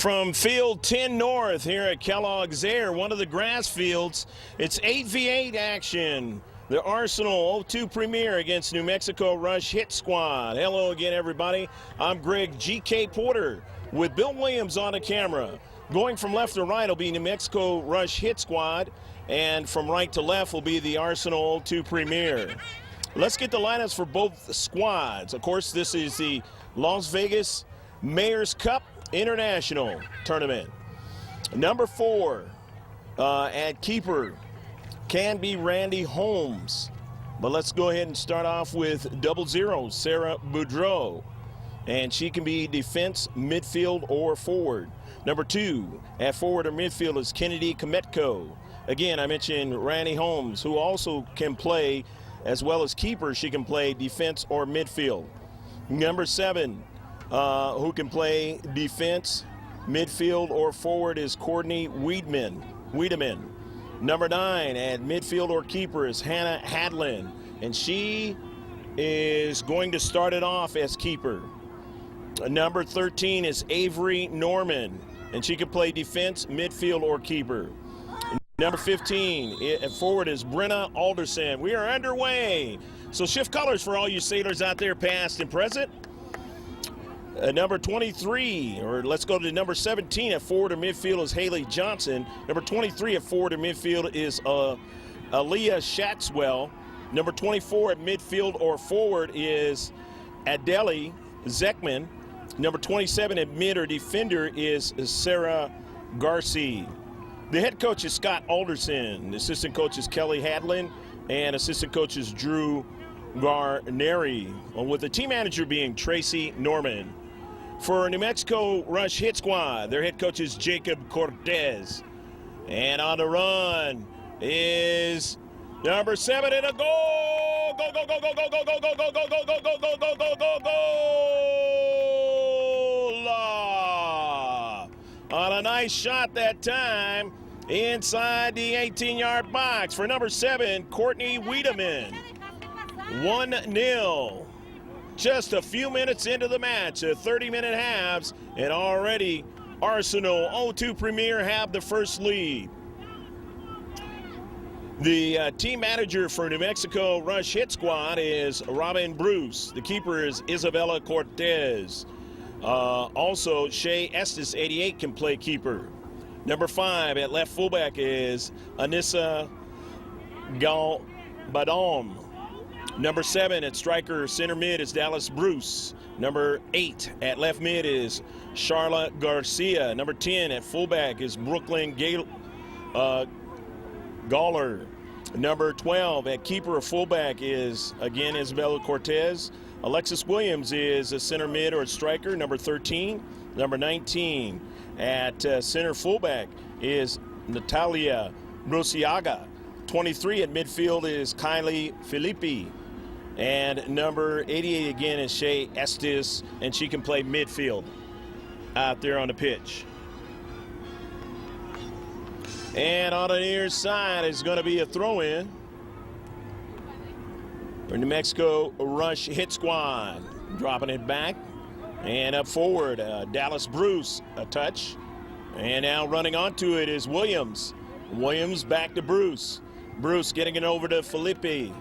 From field 10 north here at Kellogg's Air, one of the grass fields. It's 8v8 action. The Arsenal 02 Premier against New Mexico Rush Hit Squad. Hello again, everybody. I'm Greg G.K. Porter with Bill Williams on the camera. Going from left to right will be New Mexico Rush Hit Squad, and from right to left will be the Arsenal 02 Premier. Let's get the lineups for both squads. Of course, this is the Las Vegas Mayor's Cup International Tournament. Number 4 at keeper can be Randy Holmes. But let's go ahead and start off with 00, Sarah Boudreau. And she can be defense, midfield, or forward. Number 2 at forward or midfield is Kennedy Kometko. Again, I mentioned Randy Holmes, who also can play, as well as keeper, she can play defense or midfield. Number 7, who can play defense, midfield, or forward is Courtney Wiedemann. Number 9 at midfield or keeper is Hannah Hadlin, and she is going to start it off as keeper. Number 13 is Avery Norman, and she can play defense, midfield, or keeper. Number 15 at forward is Brenna Alderson. We are underway. So shift colors for all you sailors out there, past and present. Number 23, or let's go to number 17 at forward or midfield is Haley Johnson. Number 23 at forward or midfield is Aaliyah Shatswell. Number 24 at midfield or forward is Adeli Zekman. Number 27 at mid or defender is Sarah Garcia. The head coach is Scott Alderson. The assistant coach is Kelly Hadlin, and assistant coach is Drew Garneri, with the team manager being Tracy Norman. For New Mexico Rush Hit Squad, their head coach is Jacob Cortez. And on the run is number 7 and a goal! Go, go, go, go, go, go, go, go, go, go, go, go, go, go, go, go, go, goal! On a nice shot that time inside the 18-yard box for number 7, Courtney Wiedemann. 1-0. Just a few minutes into the match, 30-minute halves, and already Arsenal 02 Premier have the first lead. The team manager for New Mexico Rush Hit Squad is Robin Bruce. The keeper is Isabella Cortez. Also, Shay Estes, 88, can play keeper. Number 5 at left fullback is Anissa Galbadon. Number 7 at striker center mid is Dallas Bruce. Number 8 at left mid is Charlotte Garcia. Number 10 at fullback is Brooklyn Galler. Number 12 at keeper or fullback is, again, Isabella Cortez. Alexis Williams is a center mid or striker. Number 13. Number 19 at center fullback is Natalia Bruciaga. 23 at midfield is Kylie Filippi. And number 88 again is Shay Estes, and she can play midfield out there on the pitch. And on the near side is going to be a throw-in for New Mexico Rush Hit Squad. Dropping it back and up forward, Dallas Bruce, a touch. And now running onto it is Williams. Williams back to Bruce. Bruce getting it over to Filippi.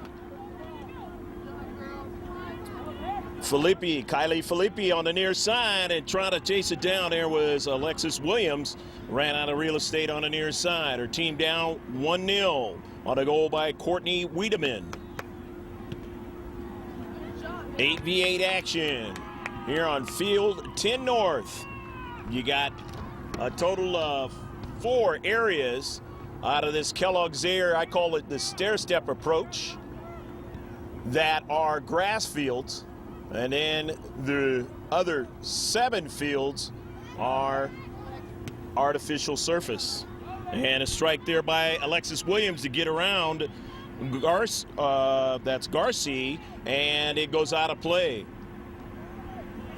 Kylie Filippi on the near side, and trying to chase it down there was Alexis Williams. Ran out of real estate on the near side. Her team down 1-0 on a goal by Courtney Wiedemann. 8v8 action here on field 10 north. You got a total of 4 areas out of this Kellogg's Air. I call it the stair-step approach, that are grass fields. And then the other 7 fields are artificial surface. And a strike there by Alexis Williams to get around that's Garcia, and it goes out of play.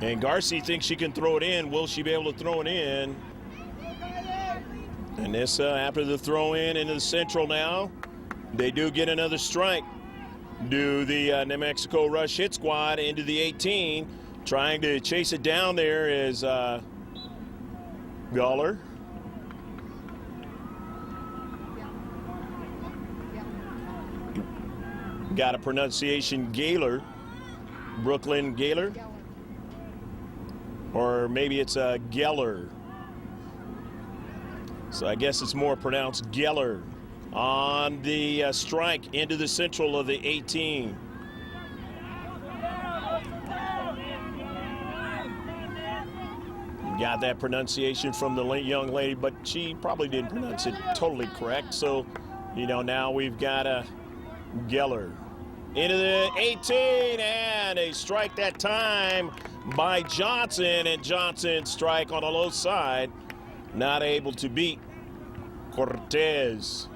And Garcia thinks she can throw it in. Will she be able to throw it in? And this, after the throw in into the central now, they do get another strike. Do the New Mexico Rush Hit Squad into the 18. Trying to chase it down there is Guller. Got a pronunciation Gaylor. Brooklyn Gaylor. Or maybe it's a Geller. So I guess it's more pronounced Geller. On the strike into the central of the 18. Got that pronunciation from the young lady, but she probably didn't pronounce it totally correct. So, you know, now we've got a Geller. Into the 18, and a strike that time by Johnson, and Johnson strike on the low side. Not able to beat Cortez.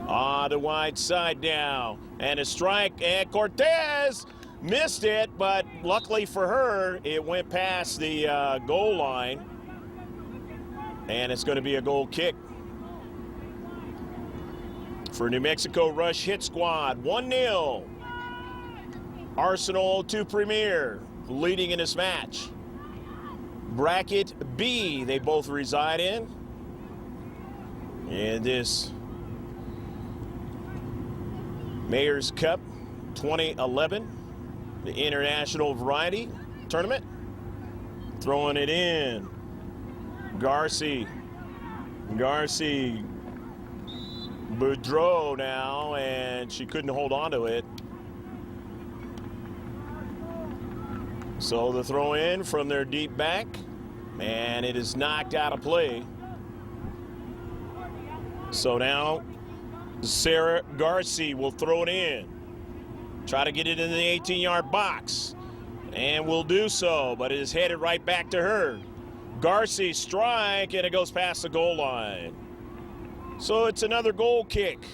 On the wide side now, and a strike, and Cortez missed it, but luckily for her, it went past the goal line, and it's going to be a goal kick for New Mexico Rush Hit Squad. 1-0. Arsenal 2 Premier leading in this match. Bracket B, they both reside in this Mayor's Cup 2011, the International Variety Tournament. Throwing it in. Garcia. Boudreau now, and she couldn't hold on to it. So the throw in from their deep back, and it is knocked out of play. So now Sarah Garcia will throw it in. Try to get it in the 18-yard box, and will do so, but it is headed right back to her. Garcia strike, and it goes past the goal line. So it's another goal kick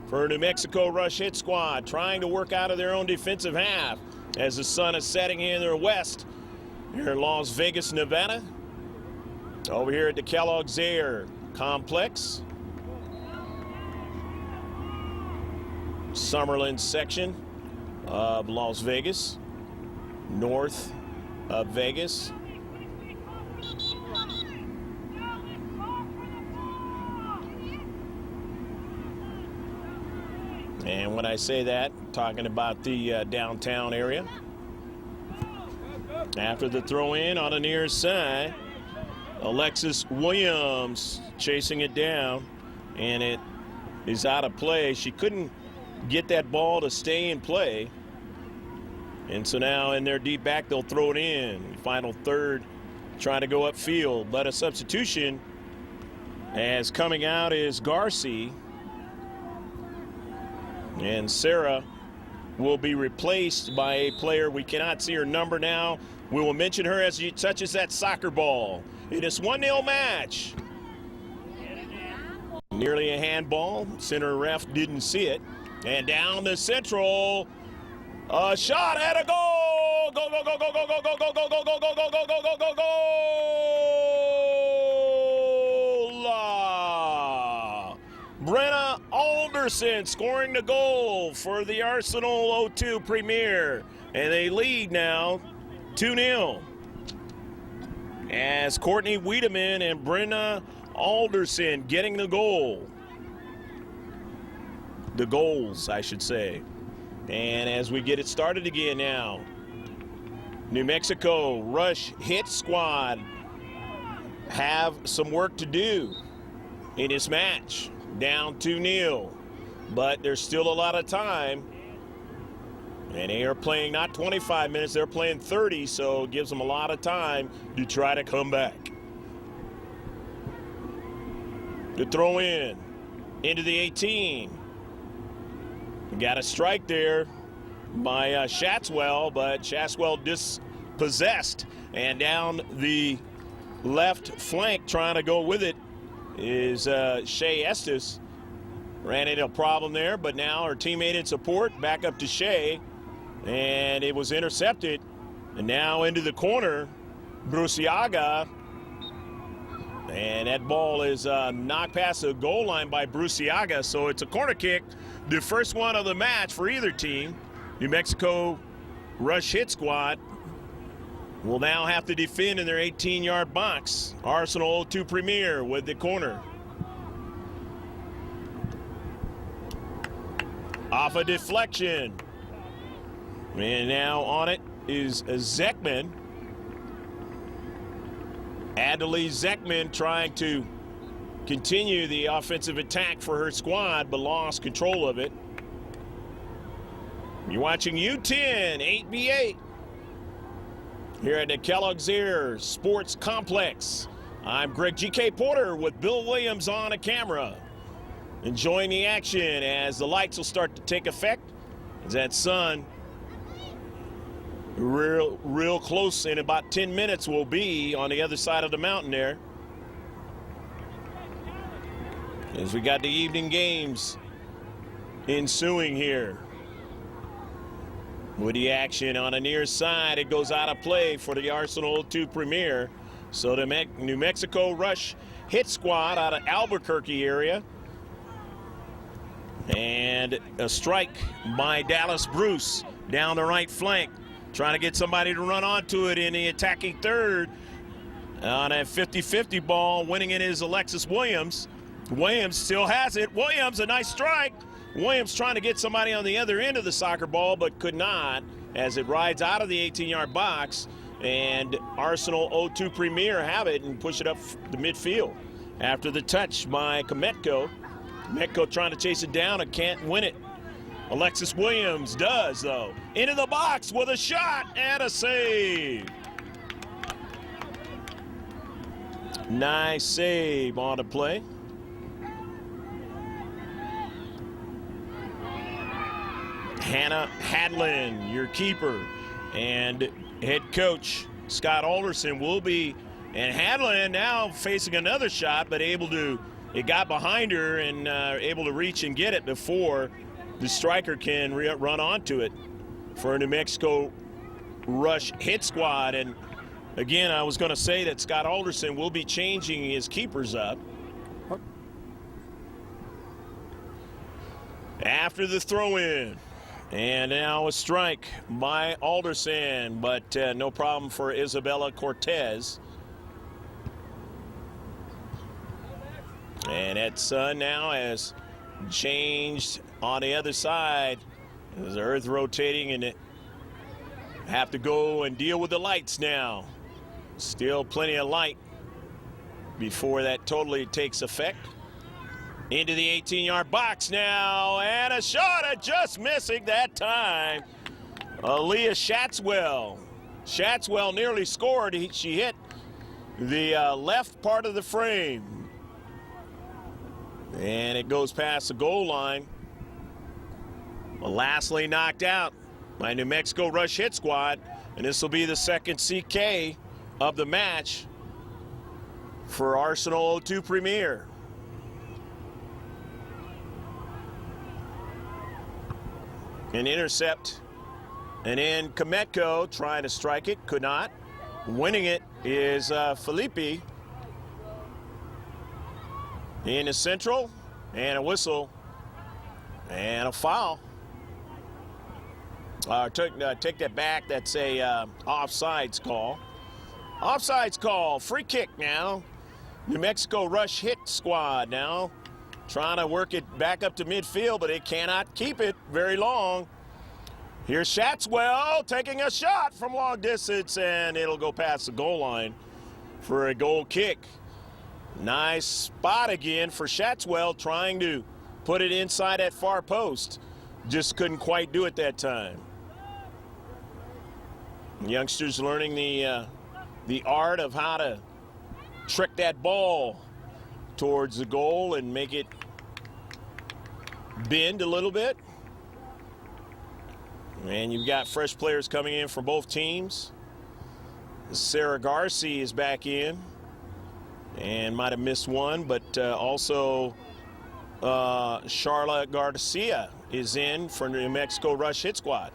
for New Mexico Rush Hit Squad, trying to work out of their own defensive half as the sun is setting in their west here in Las Vegas, Nevada. Over here at the Kellogg's Air Complex. Summerlin section of Las Vegas, north of Vegas. And when I say that, I'm talking about the downtown area. After the throw in on the near side, Alexis Williams chasing it down, and it is out of play. She couldn't get that ball to stay in play. And so now in their deep back, they'll throw it in. Final third, trying to go upfield. But a substitution as coming out is Garcia. And Sarah will be replaced by a player. We cannot see her number now. We will mention her as she touches that soccer ball. It is 1-0 match. Nearly a handball. Center ref didn't see it. And down the central. A shot and a goal! Go, go, go, go, go, go, go, go, go, go, go, go, go, go, go, go, go, go! Brenna Alderson scoring the goal for the Arsenal 02 Premier. And they lead now 2-0. As Courtney Wiedemann and Brenna Alderson getting the goal. The goals, I should say. And as we get it started again now, New Mexico Rush Hit Squad have some work to do in this match. Down 2-0, but there's still a lot of time. And they are playing not 25 minutes, they're playing 30, so it gives them a lot of time to try to come back. To throw in into the 18. We got a strike there by Shatswell, but Shatswell dispossessed. And down the left flank trying to go with it is Shea Estes. Ran into a problem there, but now her teammate in support back up to Shea, and it was intercepted. And now into the corner, Bruciaga, and that ball is knocked past the goal line by Bruciaga, so it's a corner kick, the first one of the match for either team. New Mexico Rush Hit Squad will now have to defend in their 18-yard box. Arsenal 02 Premier with the corner. Off a deflection. And now on it is Zekman. Adelaide Zekman trying to continue the offensive attack for her squad, but lost control of it. You're watching U10 8v8 here at the Kellogg's Air Sports Complex. I'm Greg G.K. Porter with Bill Williams on a camera. Enjoying the action as the lights will start to take effect. As that sun real close, in about 10 minutes will be on the other side of the mountain there. As we got the evening games ensuing here. With the action on the near side, it goes out of play for the Arsenal 02 Premier. So the New Mexico Rush hit squad out of Albuquerque area. And a strike by Dallas Bruce down the right flank. Trying to get somebody to run onto it in the attacking third. On a 50-50 ball, winning it is Alexis Williams. Williams still has it. Williams, a nice strike. Williams trying to get somebody on the other end of the soccer ball, but could not as it rides out of the 18-yard box. And Arsenal 02 Premier have it and push it up the midfield. After the touch by Kometko. Kometko trying to chase it down and can't win it. Alexis Williams does, though. Into the box with a shot and a save. Nice save on the play. Hannah Hadlin, your keeper, and head coach Scott Alderson will be, and Hadlin now facing another shot, but it got behind her and able to reach and get it before the striker can run onto it for a New Mexico Rush hit squad. And again, I was going to say that Scott Alderson will be changing his keepers up. After the throw-in. And now a strike by Alderson, but no problem for Isabella Cortez. And that sun now has changed on the other side. There's the earth rotating and it have to go and deal with the lights now. Still plenty of light before that totally takes effect. Into the 18-yard box now, and a shot at just missing that time. Aaliyah Shatswell. Shatswell nearly scored. She hit the left part of the frame. And it goes past the goal line. Lastly knocked out by New Mexico Rush hit squad. And this will be the second CK of the match for Arsenal 02 Premier. An intercept, and then Kometko trying to strike it, could not. Winning it is Felipe in the central, and a whistle, and a foul. Take that back, that's a offsides call. Offsides call, free kick now. New Mexico Rush hit squad now. Trying to work it back up to midfield, but it cannot keep it very long. Here's Shatswell taking a shot from long distance, and it'll go past the goal line for a goal kick. Nice spot again for Shatswell, trying to put it inside that far post. Just couldn't quite do it that time. Youngsters learning the art of how to trick that ball towards the goal and make it bend a little bit. And you've got fresh players coming in from both teams. Sarah Garcia is back in and might have missed one, but also Charlotte Garcia is in for New Mexico Rush hit squad.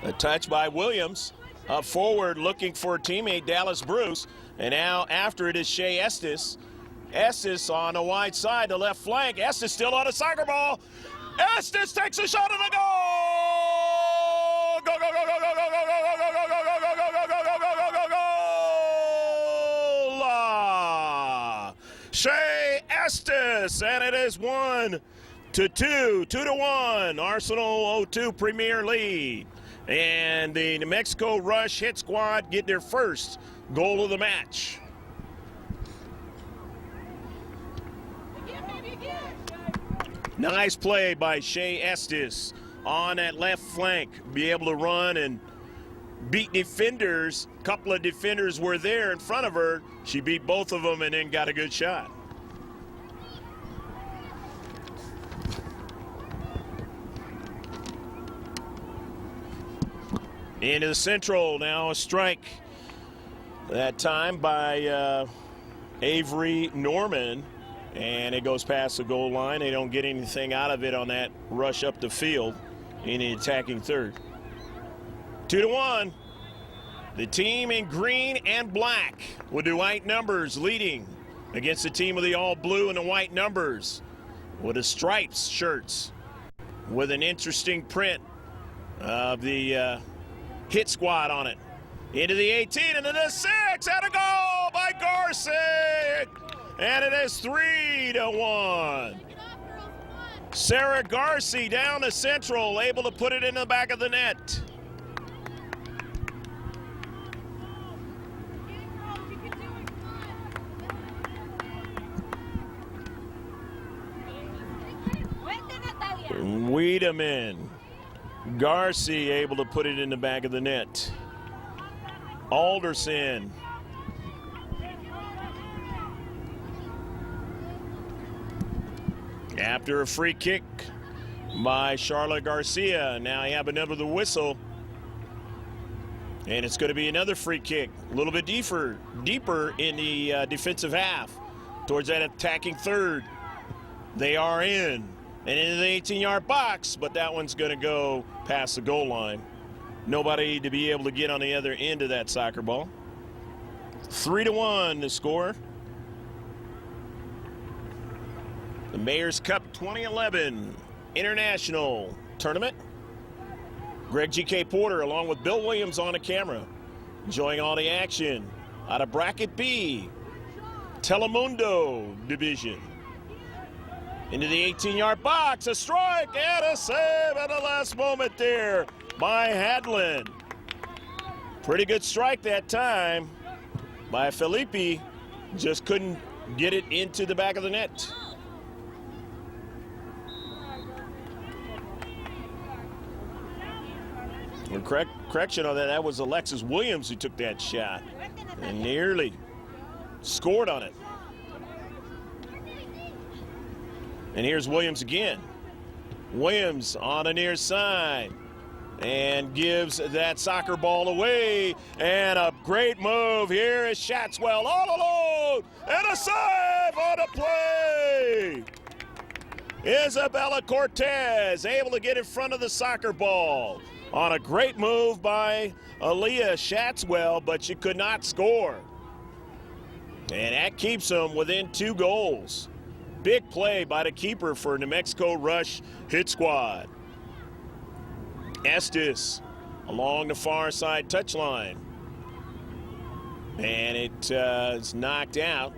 A touch by Williams. Up forward looking for a teammate, Dallas Bruce. And now after it is Shea Estes. Estes on the wide side, the left flank. Estes still on a soccer ball. Estes takes a shot at the goal! Go, go, Shea Estes, and it is 1-2, 2-1. Arsenal 0-2 Premier lead. And the New Mexico Rush Hit Squad get their first goal of the match. Nice play by Shea Estes on that left flank. Be able to run and beat defenders. A couple of defenders were there in front of her. She beat both of them and then got a good shot. Into the central, now a strike. That time by Avery Norman. And it goes past the goal line. They don't get anything out of it on that rush up the field in the attacking third. 2-1. The team in green and black with the white numbers leading against the team with the all blue and the white numbers with the stripes shirts with an interesting print of the Hit Squad on it. Into the 18 and to the 6 and a goal by Garcia. And it is 3-1. Sarah Garcia down the central, able to put it in the back of the net. Wiedemann. Garcia able to put it in the back of the net. Alderson. After a free kick by Charlotte Garcia. Now you have another whistle. And it's going to be another free kick. A little bit deeper in the defensive half. Towards that attacking third. They are in. And into the 18-yard box. But that one's going to go past the goal line. Nobody to be able to get on the other end of that soccer ball. 3-1 the score. The Mayor's Cup 2011 International Tournament. Greg G.K. Porter along with Bill Williams on the camera. Enjoying all the action out of Bracket B. Telemundo Division. Into the 18-yard box. A strike and a save at the last moment there by Hadlin. Pretty good strike that time by Felipe. Just couldn't get it into the back of the net. Correction on that, that was Alexis Williams who took that shot and nearly scored on it. And here's Williams again. Williams on the near side and gives that soccer ball away. And a great move here is Shatswell all alone. And a save on the play. Isabella Cortez able to get in front of the soccer ball on a great move by Aaliyah Shatswell, but she could not score. And that keeps them within 2 goals. Big play by the keeper for New Mexico Rush Hit Squad. Estes along the far side touchline. And it is knocked out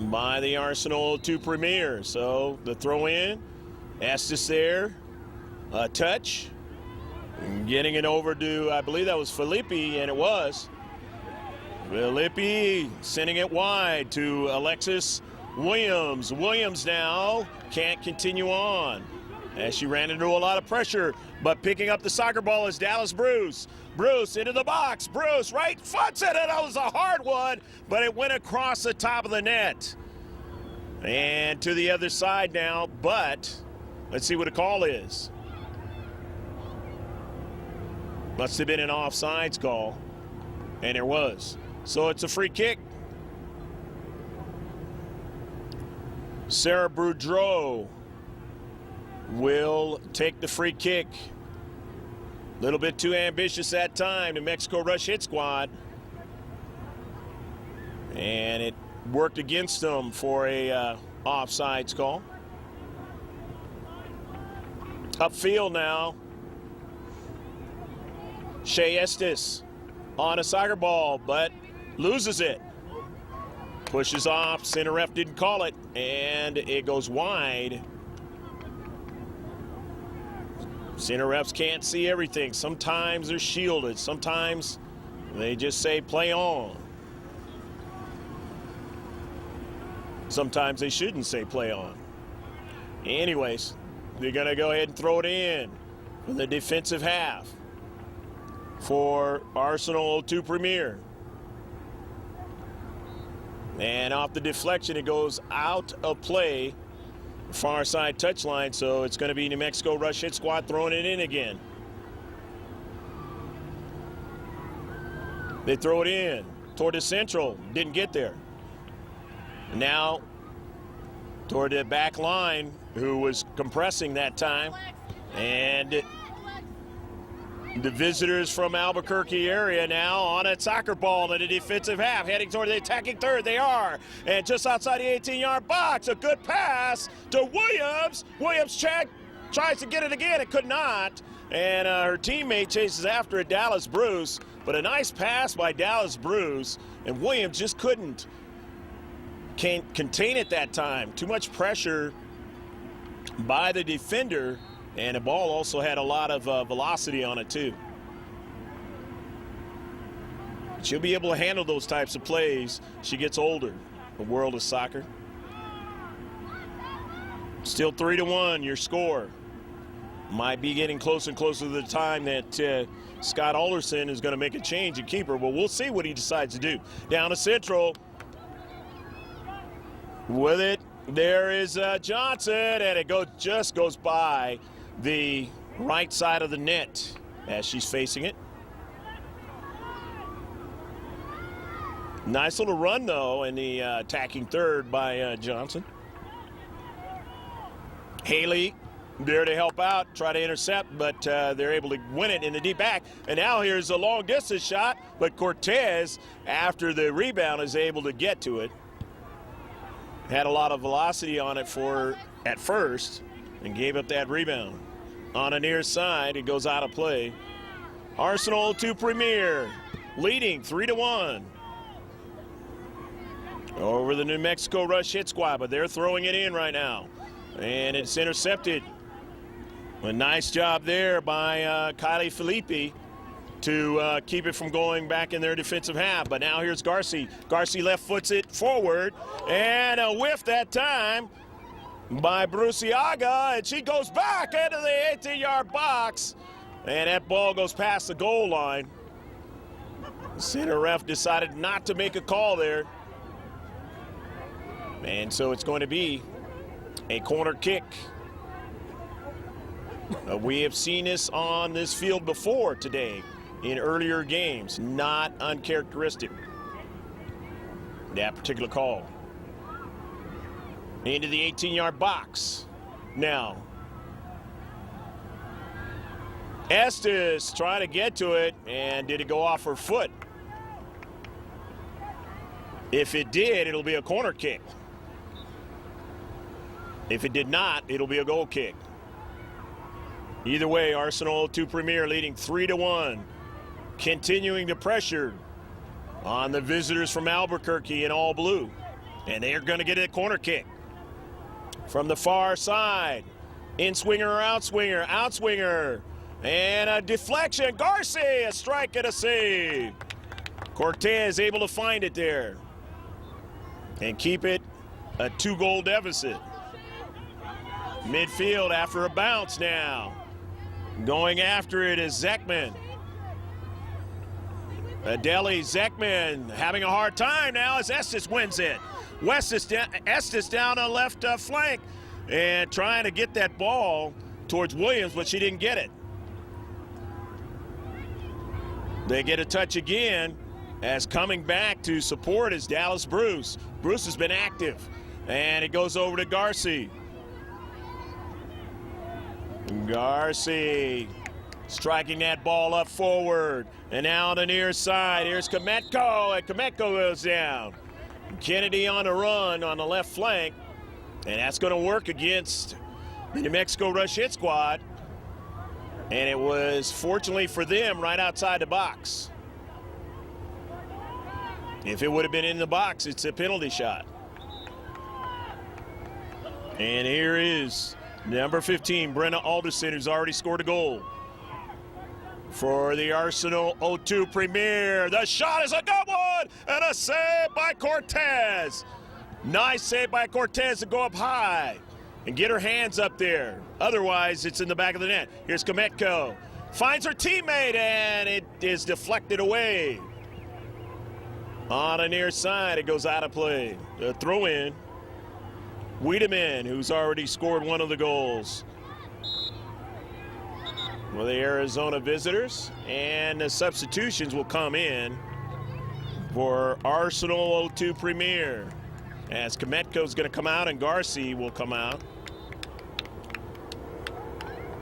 by the Arsenal 2 Premier. So the throw in, Estes there, a touch. Getting it over to, I believe that was Felipe, and it was. Felipe sending it wide to Alexis Williams. Williams now can't continue on as she ran into a lot of pressure, but picking up the soccer ball is Dallas Bruce. Bruce into the box. Bruce right foots it, and that was a hard one, but it went across the top of the net. And to the other side now, but let's see what a call is. Must have been an offsides call, and there was. So it's a free kick. Sarah Boudreau will take the free kick. A little bit too ambitious that time, New Mexico Rush Hit Squad. And it worked against them for a offsides call. Upfield now. Shea Estes on a soccer ball, but loses it. Pushes off, center ref didn't call it, and it goes wide. Center refs can't see everything. Sometimes they're shielded. Sometimes they just say play on. Sometimes they shouldn't say play on. Anyways, they're going to go ahead and throw it in for the defensive half for Arsenal 02 Premier. And off the deflection, it goes out of play, far side touchline, so it's going to be New Mexico Rush Hit Squad throwing it in again. They throw it in toward the central, didn't get there. Now toward the back line, who was compressing that time, and the visitors from Albuquerque area now on a soccer ball to the defensive half, heading toward the attacking third. They are, and just outside the 18-yard box, a good pass to Williams. Williams tries to get it again, it could not, and her teammate chases after it, Dallas Bruce, but a nice pass by Dallas Bruce, and Williams just can't contain it that time. Too much pressure by the defender, and the ball also had a lot of velocity on it too. She'll be able to handle those types of plays. She gets older. The world of soccer. Still 3-1, your score. Might be getting closer and closer to the time that Scott Alderson is going to make a change at keeper. Well, we'll see what he decides to do. Down to central. With it, there is Johnson, and it just goes by the right side of the net as she's facing it. Nice little run, though, in the attacking third by Johnson. Haley there to help out, try to intercept, but they're able to win it in the deep back. And now here's a long-distance shot, but Cortez, after the rebound, is able to get to it. Had a lot of velocity on it at first and gave up that rebound. On the near side, it goes out of play. Arsenal 02 Premier leading 3-1 over the New Mexico Rush Hit Squad, but they're throwing it in right now. And it's intercepted. A nice job there by Kylie Felipe to keep it from going back in their defensive half. But now here's Garcia. Garcia left foots it forward, and a whiff that time by Bruciaga, and she goes back into the 18-yard box, and that ball goes past the goal line. The center ref decided not to make a call there, and so it's going to be a corner kick. We have seen this on this field before today in earlier games. Not uncharacteristic, that particular call. Into the 18-yard box. Now, Estes trying to get to it, and did it go off her foot? If it did, it'll be a corner kick. If it did not, it'll be a goal kick. Either way, Arsenal 02 Premier leading 3-1. Continuing to pressure on the visitors from Albuquerque in all blue. And they're going to get a corner kick. From the far side, in-swinger or out-swinger, out-swinger, and a deflection. Garcia, a strike and a save. Cortez able to find it there and keep it a 2-goal deficit. Midfield after a bounce now. Going after it is Zekman. Adeli Zekman having a hard time now as Estes wins it. Estes down on left flank and trying to get that ball towards Williams, but she didn't get it. They get a touch again as coming back to support is Dallas Bruce. Bruce has been active, and it goes over to Garcia. Garcia striking that ball up forward, and now on the near side, here's Kometko, and Kometko goes down. Kennedy on the run on the left flank, and that's going to work against the New Mexico Rush Hit Squad. And it was, fortunately for them, right outside the box. If it would have been in the box, it's a penalty shot. And here is number 15, Brenna Alderson, who's already scored a goal for the Arsenal O2 Premier. The shot is a good one, and a save by Cortez. Nice save by Cortez to go up high and get her hands up there. Otherwise, it's in the back of the net. Here's Kometko. Finds her teammate, and it is deflected away. On the near side, it goes out of play. The throw in. Wiedemann, who's already scored one of the goals for the Arizona visitors. And the substitutions will come in for Arsenal O2 Premier, as Kometko's going to come out and Garcia will come out.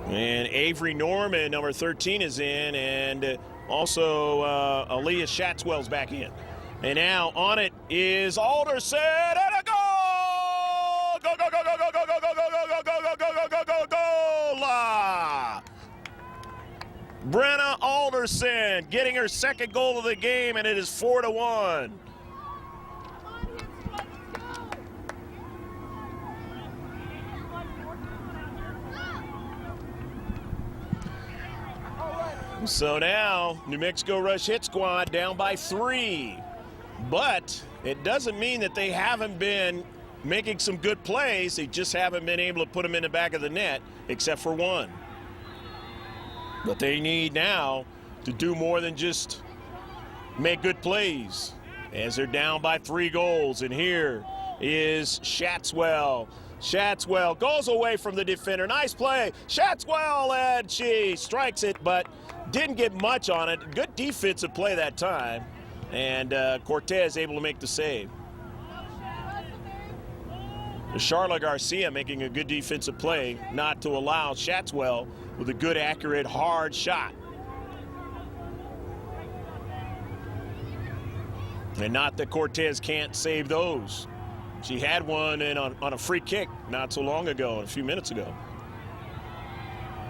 And Avery Norman, number 13, is in, and also Aaliyah Shatswell's back in. And now on it is Alderson, and a goal! Go, go, go, go, go, go, go, go, go, go, go, go, go, go, go, go, goal! Brenna Alderson getting her second goal of the game, and it is 4-1. So now, New Mexico Rush Hit Squad down by 3. But it doesn't mean that they haven't been making some good plays. They just haven't been able to put them in the back of the net, except for one. But they need now to do more than just make good plays, as they're down by 3 goals. And here is Shatswell. Shatswell goes away from the defender. Nice play. Shatswell, and she strikes it, but didn't get much on it. Good defensive play that time. And Cortez able to make the save. Charla Garcia making a good defensive play not to allow Shatswell with a good, accurate, hard shot. And not that Cortez can't save those. She had one in on a free kick not so long ago, a few minutes ago.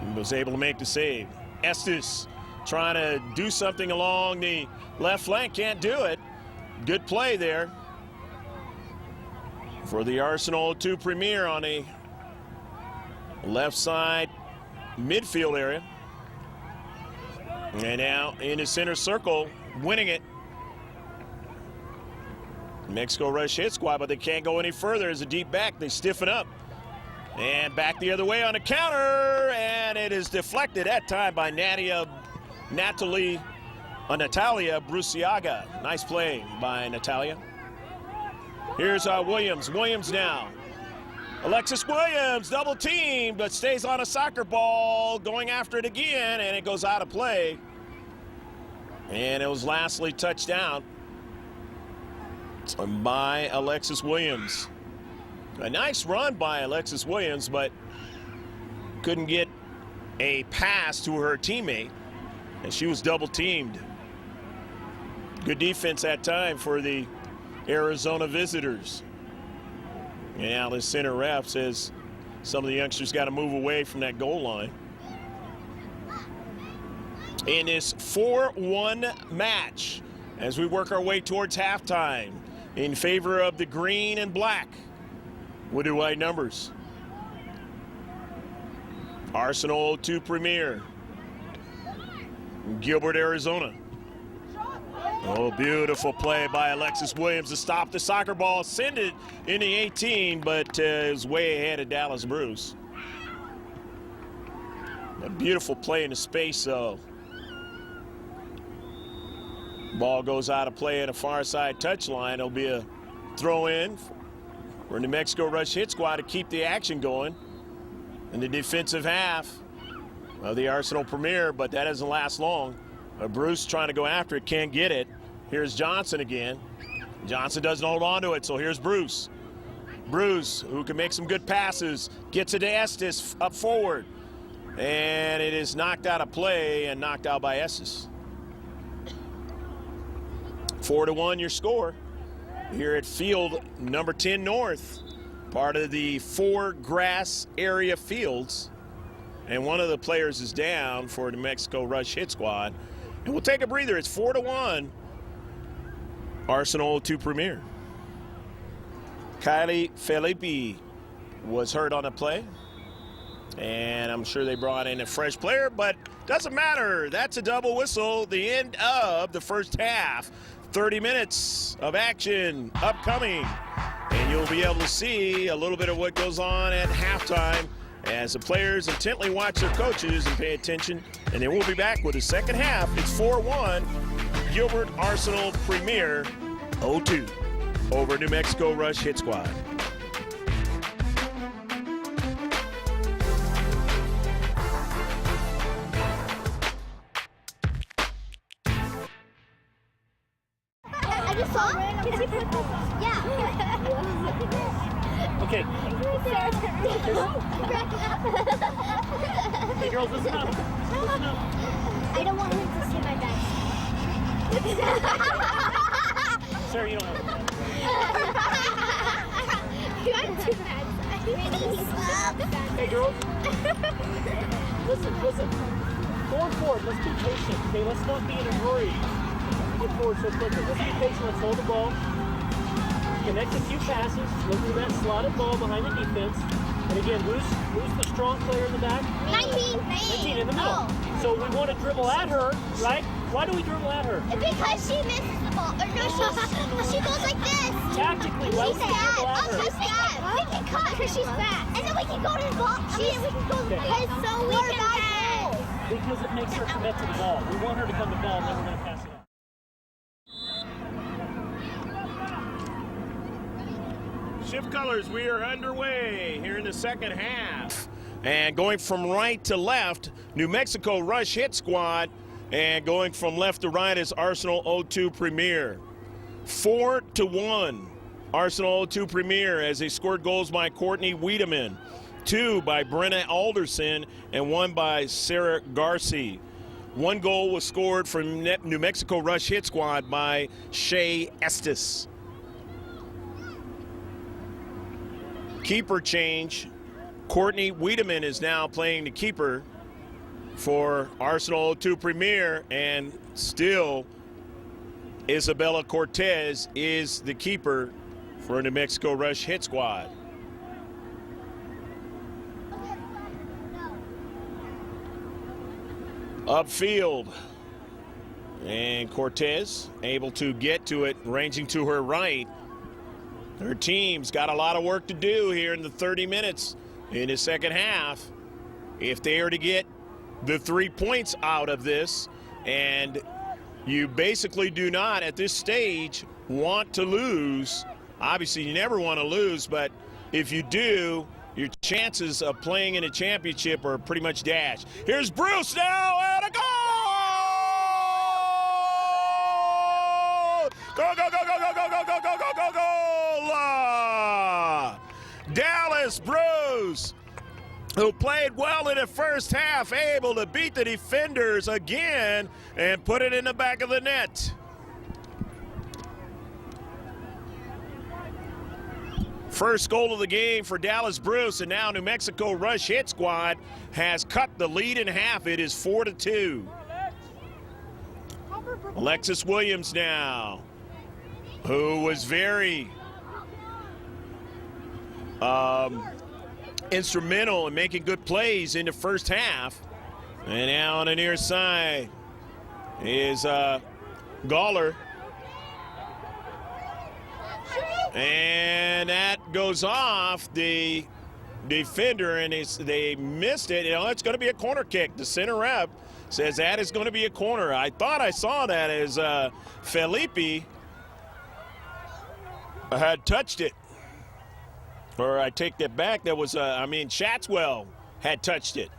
And was able to make the save. Estes trying to do something along the left flank, can't do it. Good play there for the Arsenal 2 Premier on a left side midfield area. And now in the center circle, winning it. Mexico Rush Hit Squad, but they can't go any further as a deep back. They stiffen up. And back the other way on the counter, and it is deflected that time by Natalia Bruciaga. Nice play by Natalia. Here's Williams. Williams now. Alexis Williams, double team, but stays on a soccer ball, going after it again, and it goes out of play. And it was lastly touched down by Alexis Williams. A nice run by Alexis Williams, but couldn't get a pass to her teammate, and she was double teamed. Good defense that time for the Arizona visitors. And now the center ref says some of the youngsters got to move away from that goal line. In this 4-1 match, as we work our way towards halftime, in favor of the green and black. What do white numbers? Arsenal 2 Premier. Gilbert, Arizona. Oh, beautiful play by Alexis Williams to stop the soccer ball. Send it in the 18, but it was way ahead of Dallas Bruce. A beautiful play in the space, though. Ball goes out of play at a far side touchline. It'll be a throw in for New Mexico Rush Hit Squad to keep the action going in the defensive half of the Arsenal Premier, but that doesn't last long. Bruce trying to go after it, can't get it. Here's Johnson again. Johnson doesn't hold on to it, so here's Bruce. Bruce, who can make some good passes, gets it to Estes up forward. And it is knocked out of play and knocked out by Estes. 4-1 your score here at field number 10 North, part of the 4 grass area fields. And one of the players is down for New Mexico Rush Hit Squad. And we'll take a breather. It's 4-1. Arsenal 02 Premier. Kylie Felipe was hurt on the play, and I'm sure they brought in a fresh player, but doesn't matter. That's a double whistle. The end of the first half. 30 minutes of action upcoming, and you'll be able to see a little bit of what goes on at halftime as the players intently watch their coaches and pay attention. And then we'll be back with the second half. It's 4-1 Gilbert Arsenal Premier 02 over New Mexico Rush Hit Squad. I just saw yeah. Okay. Hey girls, listen up. Listen up. I don't want him to see my back. Sarah, you don't have it. I'm too bad. Hey girls. Listen. Going forward, let's be patient. Okay, let's not be in a hurry. Get forward so quickly. Let's be patient. Let's hold the ball. Connect a few passes. Look for that slotted ball behind the defense. And again, who's the strong player in the back? 19 in the middle. So we want to dribble at her, right? Why do we dribble at her? Because she misses the ball. Or no, she goes like this. Tactically, why would we dribble at her? She's fat. We can cut because she's fat. And then we can go to the ball. We can go to the ball. So we can pass. Because it makes her commit to the ball. We want her to come to the ball, and then we're going to pass it out. Shift colors, we are underway here in the second half. And going from right to left, New Mexico Rush Hit Squad. And going from left to right is Arsenal 02 Premier. 4-1, Arsenal 02 Premier, as they scored goals by Courtney Wiedemann, 2 by Brenna Alderson, and 1 by Sarah Garcia. 1 goal was scored from New Mexico Rush Hit Squad by Shay Estes. Keeper change. Courtney Wiedemann is now playing the keeper for Arsenal 02 Premier, and still Isabella Cortez is the keeper for New Mexico Rush Hit Squad. Upfield, and Cortez able to get to it, ranging to her right. Her team's got a lot of work to do here in the 30 minutes in the second half if they are to get the 3 points out of this. And you basically do not, at this stage, want to lose. Obviously, you never want to lose, but if you do, your chances of playing in a championship are pretty much dashed. Here's Bruce now, and a goal! Go, go, go, go, go, go, go, go, go, go, go, goal! Dallas Bruce, who played well in the first half, able to beat the defenders again and put it in the back of the net. First goal of the game for Dallas Bruce, and now New Mexico Rush Hit Squad has cut the lead in half. It is 4-2. Alexis Williams now, who was very instrumental in making good plays in the first half. And now on the near side is Gawler. And that goes off the defender, and they missed it. You know, it's going to be a corner kick. The center rep says that is going to be a corner. I thought I saw that as Felipe had touched it. Or I take that back. That was, Chatswell had touched it.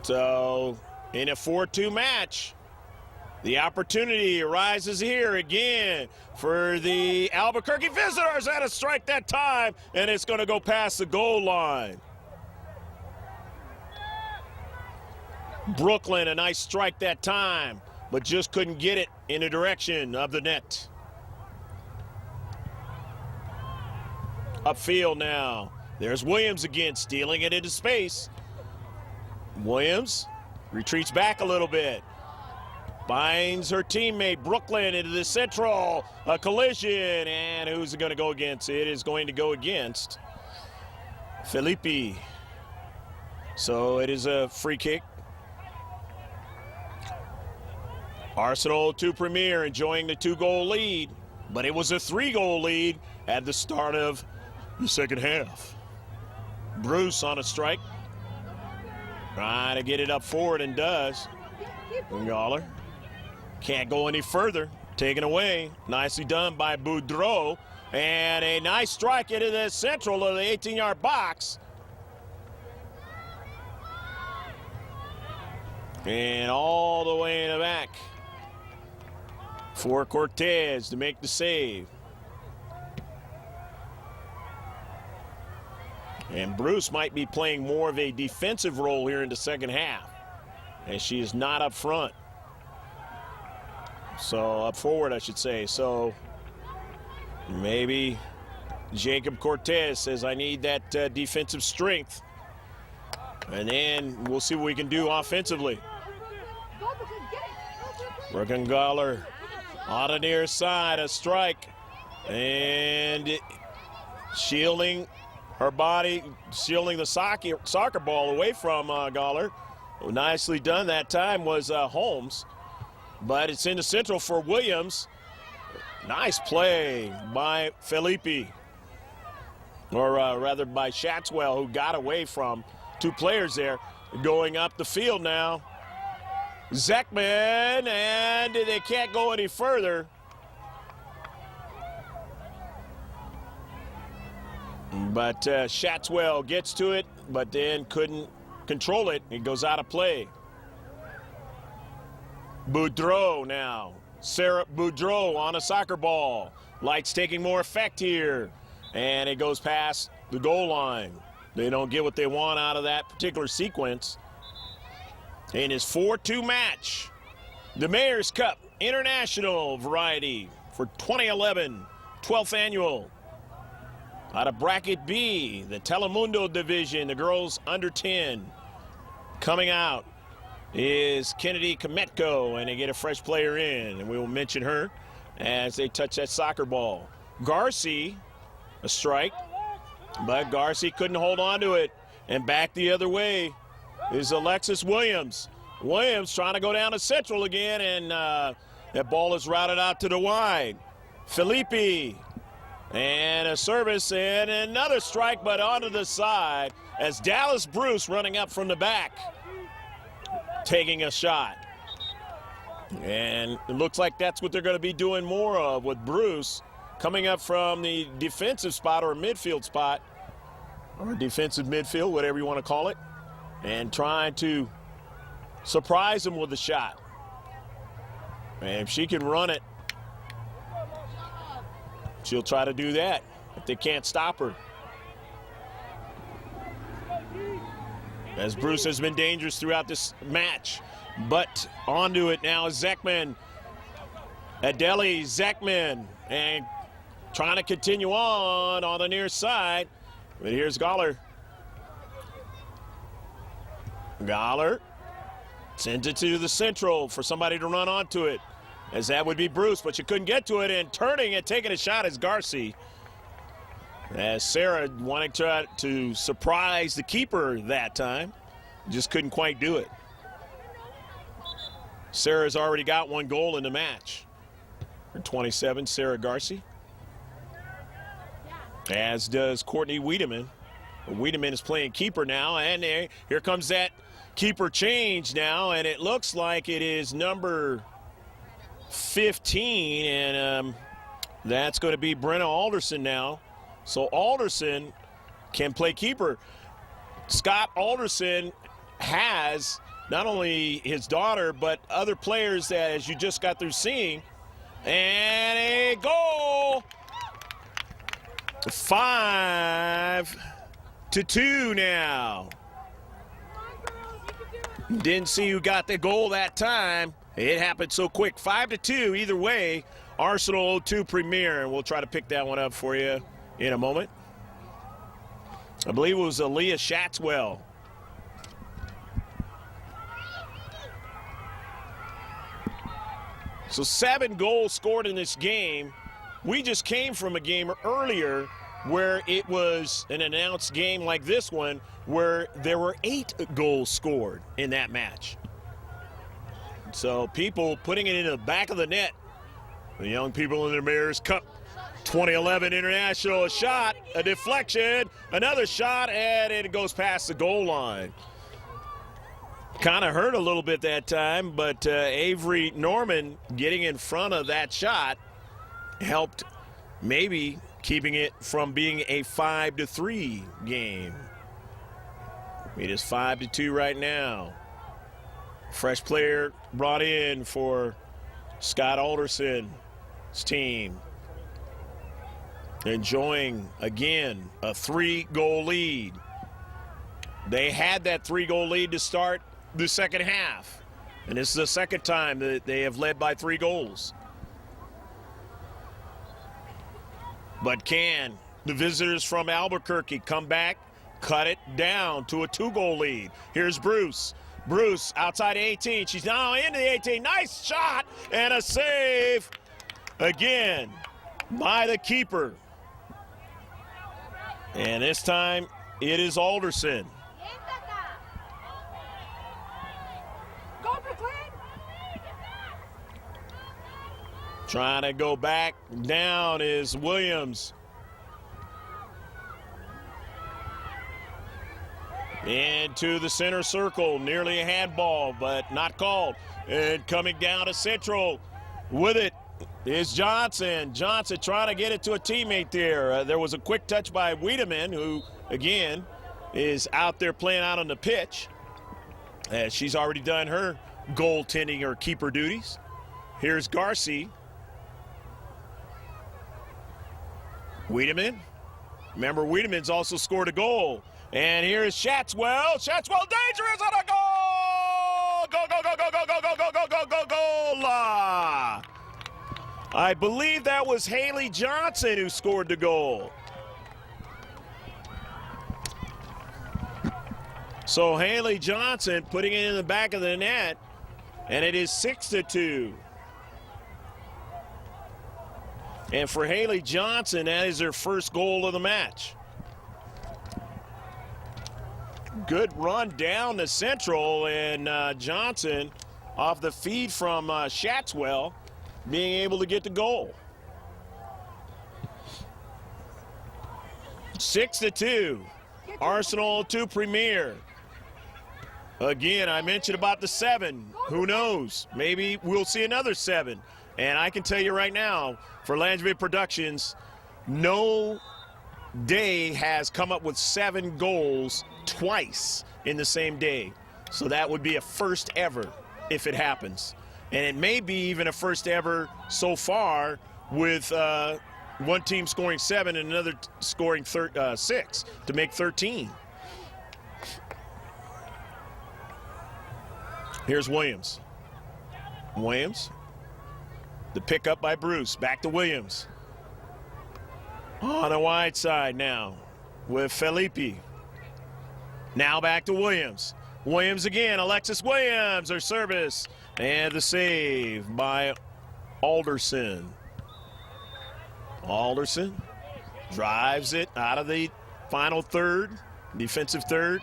So in a 4-2 match, the opportunity arises here again for the Albuquerque visitors. At a strike that time, and it's going to go past the goal line. Brooklyn, a nice strike that time, but just couldn't get it in the direction of the net. Upfield now. There's Williams again, stealing it into space. Williams retreats back a little bit. finds her teammate Brooklyn into the central. A collision, and who's it going to go against? It is going to go against Felipe. So it is a free kick. Arsenal 2 Premier enjoying the 2-goal lead, but it was a 3-goal lead at the start of the second half. Bruce on a strike. Trying to get it up forward and does. Galler can't go any further. Taken away. Nicely done by Boudreau. And a nice strike into the central of the 18-yard box. And all the way in the back for Cortez to make the save. And Bruce might be playing more of a defensive role here in the second half, and she is not up front. So up forward, I should say. So maybe Jacob Cortez says, I need that defensive strength. And then we'll see what we can do offensively. Galler on the near side, a strike. And shielding her body, shielding the soccer ball away from Galler. Nicely done that time was Holmes. But it's in the central for Williams. Nice play by Felipe. Or rather by Shatswell, who got away from 2 players there. Going up the field now. Zekman, and they can't go any further. But Shatswell gets to it, but then couldn't control it. It goes out of play. Boudreau now. Sarah Boudreau on a soccer ball. Lights taking more effect here. And it goes past the goal line. They don't get what they want out of that particular sequence. In his 4-2 match, the Mayor's Cup International Variety for 2011, 12th annual. Out of Bracket B, the Telemundo division, the girls under 10. Coming out is Kennedy Kometko, and they get a fresh player in, and we will mention her as they touch that soccer ball. Garci, a strike, but Garci couldn't hold on to it, and back the other way is Alexis Williams. Williams trying to go down to central again, and that ball is routed out to the wide. Felipe, and a service, and another strike, but onto the side as Dallas Bruce running up from the back, taking a shot. And it looks like that's what they're going to be doing more of with Bruce coming up from the defensive spot or midfield spot, or defensive midfield, whatever you want to call it, and trying to surprise him with a shot. And if she can run it, she'll try to do that if they can't stop her. As Bruce has been dangerous throughout this match. But onto it now is Zekman. Adeli Zekman. And trying to continue on the near side. But here's Galler. Galler sends it to the central for somebody to run onto it. As that would be Bruce, but you couldn't get to it, and turning and taking a shot is Garci. As Sarah wanting to try to surprise the keeper that time, just couldn't quite do it. Sarah's already got 1 goal in the match. Her 27, Sarah Garci. As does Courtney Wiedemann. Wiedemann is playing keeper now, and here comes that keeper change now, and it looks like it is number 15, and that's going to be Brenna Alderson now. So Alderson can play keeper. Scott Alderson has not only his daughter, but other players that, as you just got through seeing. And a goal! 5-2 now. Didn't see who got the goal that time. It happened so quick. 5-2 either way. Arsenal 02 Premier, and we'll try to pick that one up for you in a moment. I believe it was Aaliyah Shatswell. So 7 goals scored in this game. We just came from a game earlier where it was an announced game like this one where there were 8 goals scored in that match. So people putting it in the back of the net. The young people in the Mayor's Cup 2011 International, a shot, a deflection, another shot, and it goes past the goal line. Kind of hurt a little bit that time, but Avery Norman getting in front of that shot helped maybe keeping it from being a 5-3 game. It is 5-2 right now. Fresh player brought in for Scott Alderson's team. Enjoying, again, a 3-goal lead. They had that 3-goal lead to start the second half. And this is the second time that they have led by 3 goals. But can the visitors from Albuquerque come back, cut it down to a 2-goal lead? Here's Bruce. Bruce outside 18. She's now into the 18. Nice shot and a save again by the keeper. And this time it is Alderson. Trying to go back down is Williams. Into the center circle, nearly a handball, but not called. And coming down to central with it is Johnson. Johnson trying to get it to a teammate there. There was a quick touch by Wiedemann, who, again, is out there playing out on the pitch. She's already done her goaltending or keeper duties. Here's Garcia. Wiedemann. Remember, Wiedemann's also scored a goal. And here's Shatswell. Shatswell dangerous on a goal! Go, go, go, go, go, go, go, go, go, go, go, goal! I believe that was Haley Johnson who scored the goal. So Haley Johnson putting it in the back of the net, and it is 6-2. And for Haley Johnson, that is her first goal of the match. Good run down the central, and Johnson off the feed from Shatswell being able to get the goal. 6-2. Arsenal 2 Premier. Again, I mentioned about the 7. Who knows? Maybe we'll see another 7. And I can tell you right now, for Langevin Productions, no day has come up with 7 goals twice in the same day. So that would be a first ever if it happens. And it may be even a first ever so far with one team scoring 7 and another scoring 6 to make 13. Here's Williams. Williams. The pickup by Bruce. Back to Williams. On the wide side now with Felipe. Now back to Williams. Williams again. Alexis Williams, her service. And the save by Alderson. Alderson drives it out of the final third, defensive third,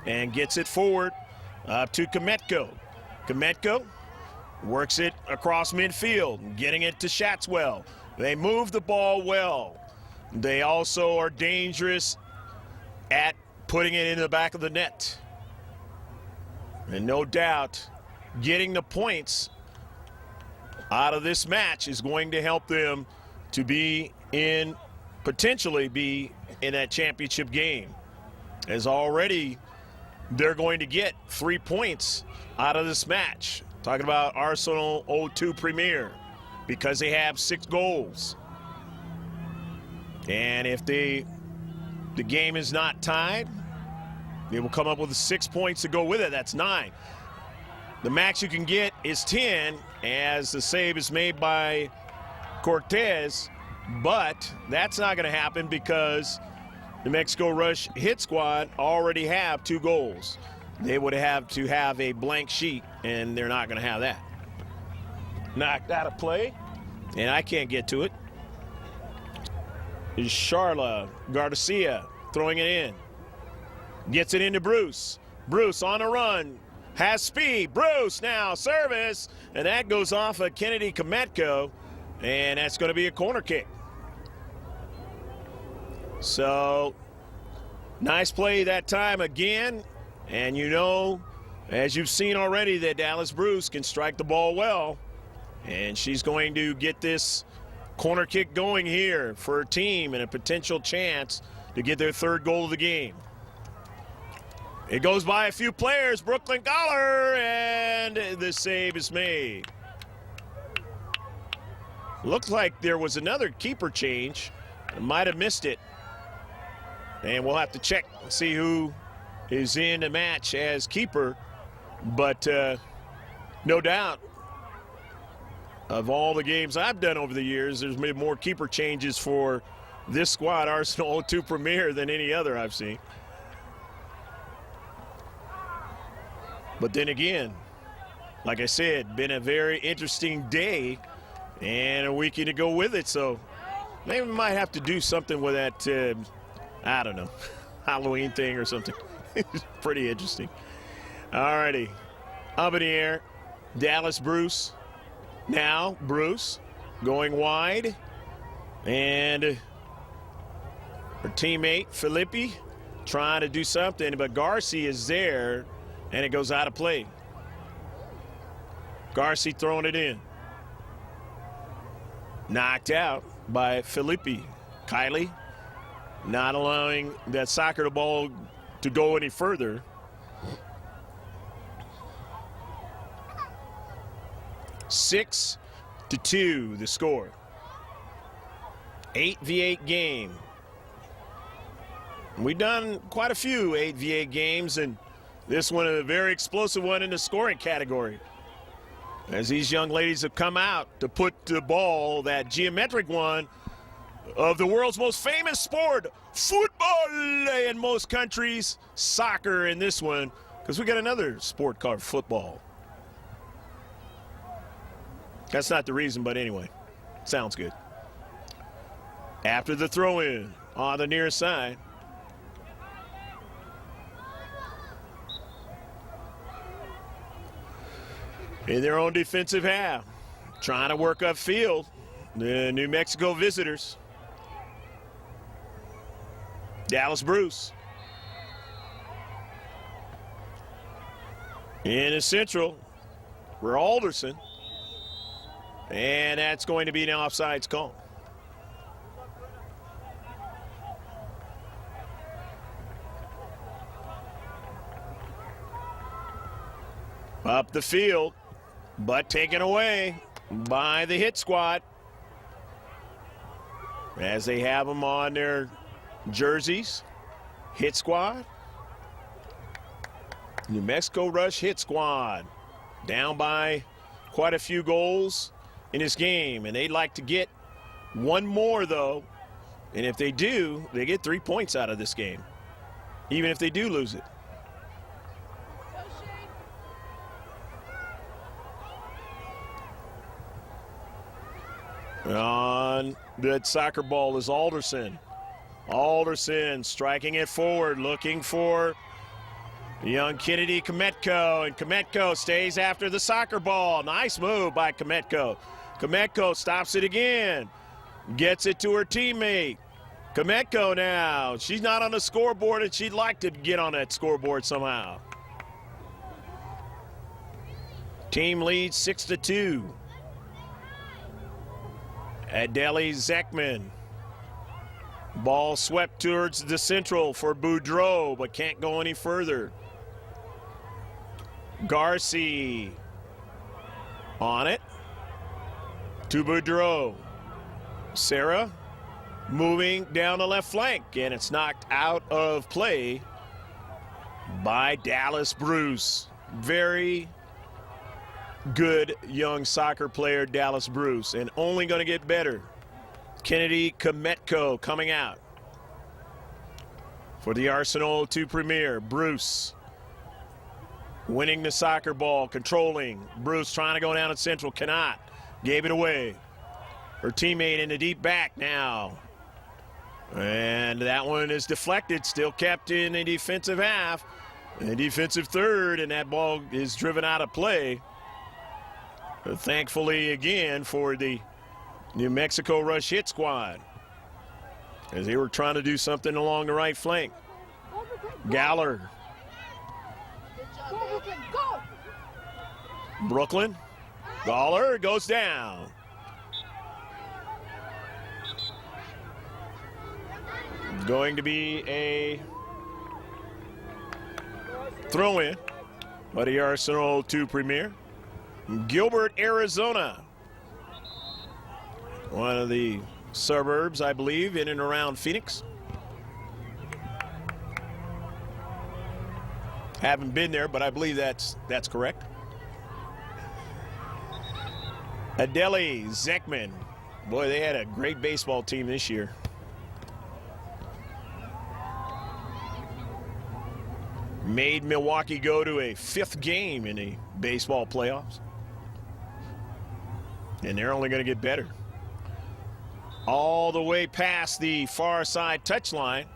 and gets it forward up to Kometko. Kometko works it across midfield, getting it to Shatswell. They move the ball well. They also are dangerous at putting it in the back of the net. And no doubt, getting the points out of this match is going to help them to potentially be in that championship game. As already, they're going to get 3 points out of this match. Talking about Arsenal 02 Premier, because they have 6 goals. And if the game is not tied, they will come up with 6 points to go with it. That's 9. The max you can get is 10, as the save is made by Cortez, but that's not going to happen because the Mexico Rush hit squad already have 2 goals. They would have to have a blank sheet, and they're not going to have that. Knocked out of play, and I can't get to it. Is Charla Garcia throwing it in. Gets it into Bruce. Bruce on a run. Has speed. Bruce now service. And that goes off of Kennedy Kometko. And that's going to be a corner kick. So, nice play that time again. And you know, as you've seen already, that Dallas Bruce can strike the ball well. And she's going to get this corner kick going here for her team and a potential chance to get their third goal of the game. It goes by a few players. Brooklyn Goller, and the save is made. Looked like there was another keeper change. I might have missed it. And we'll have to check and see who is in the match as keeper. But no doubt, of all the games I've done over the years, there's been more keeper changes for this squad, Arsenal 02 Premier, than any other I've seen. But then again, like I said, been a very interesting day and a weekend to go with it. So maybe we might have to do something with that, I don't know, Halloween thing or something. It's pretty interesting. All righty, up in the air, Dallas Bruce. Now Bruce going wide, and her teammate Filippi trying to do something, but Garcia is there, and it goes out of play. Garcia throwing it in. Knocked out by Filippi. Kylie not allowing that soccer ball to go any further. Six to 2 the score. 8v8 game. We've done quite a few 8v8 games, and this one a very explosive one in the scoring category, as these young ladies have come out to put the ball, that geometric one of the world's most famous sport, football in most countries, soccer in this one, because we got another sport called football. That's not the reason, but anyway, sounds good. After the throw-in on the near side. In their own defensive half, trying to work upfield, the New Mexico visitors. Dallas Bruce. In the central, for Alderson. And that's going to be an offsides call. Up the field, but taken away by the hit squad, as they have them on their jerseys. Hit squad. New Mexico Rush hit squad. Down by quite a few goals in this game, and they'd like to get one more, though. And if they do, they get 3 points out of this game, even if they do lose it. On that soccer ball is Alderson. Alderson striking it forward, looking for young Kennedy Kometko, and Kometko stays after the soccer ball. Nice move by Kometko. Kometko stops it again, gets it to her teammate. Kometko now, she's not on the scoreboard, and she'd like to get on that scoreboard somehow. Team leads 6-2. Adeli Zekman. Ball swept towards the central for Boudreau, but can't go any further. Garcia on it to Boudreau. Sarah moving down the left flank, and it's knocked out of play by Dallas Bruce. Very good young soccer player, Dallas Bruce, and only going to get better. Kennedy Kometko coming out for the Arsenal 02 Premier. Bruce winning the soccer ball, controlling. Bruce trying to go down at central, cannot. Gave it away. Her teammate in the deep back now. And that one is deflected, still kept in the defensive half. And defensive third, and that ball is driven out of play. But thankfully, again, for the New Mexico Rush hit squad, as they were trying to do something along the right flank. Galler. Brooklyn. Galler goes down. Going to be a throw-in by the Arsenal 2 Premier. Gilbert, Arizona. One of the suburbs, I believe, in and around Phoenix. Haven't been there, but I believe that's correct. Adele Zekman. Boy, they had a great baseball team this year. Made Milwaukee go to a 5th game in the baseball playoffs. And they're only going to get better. All the way past the far side touchline.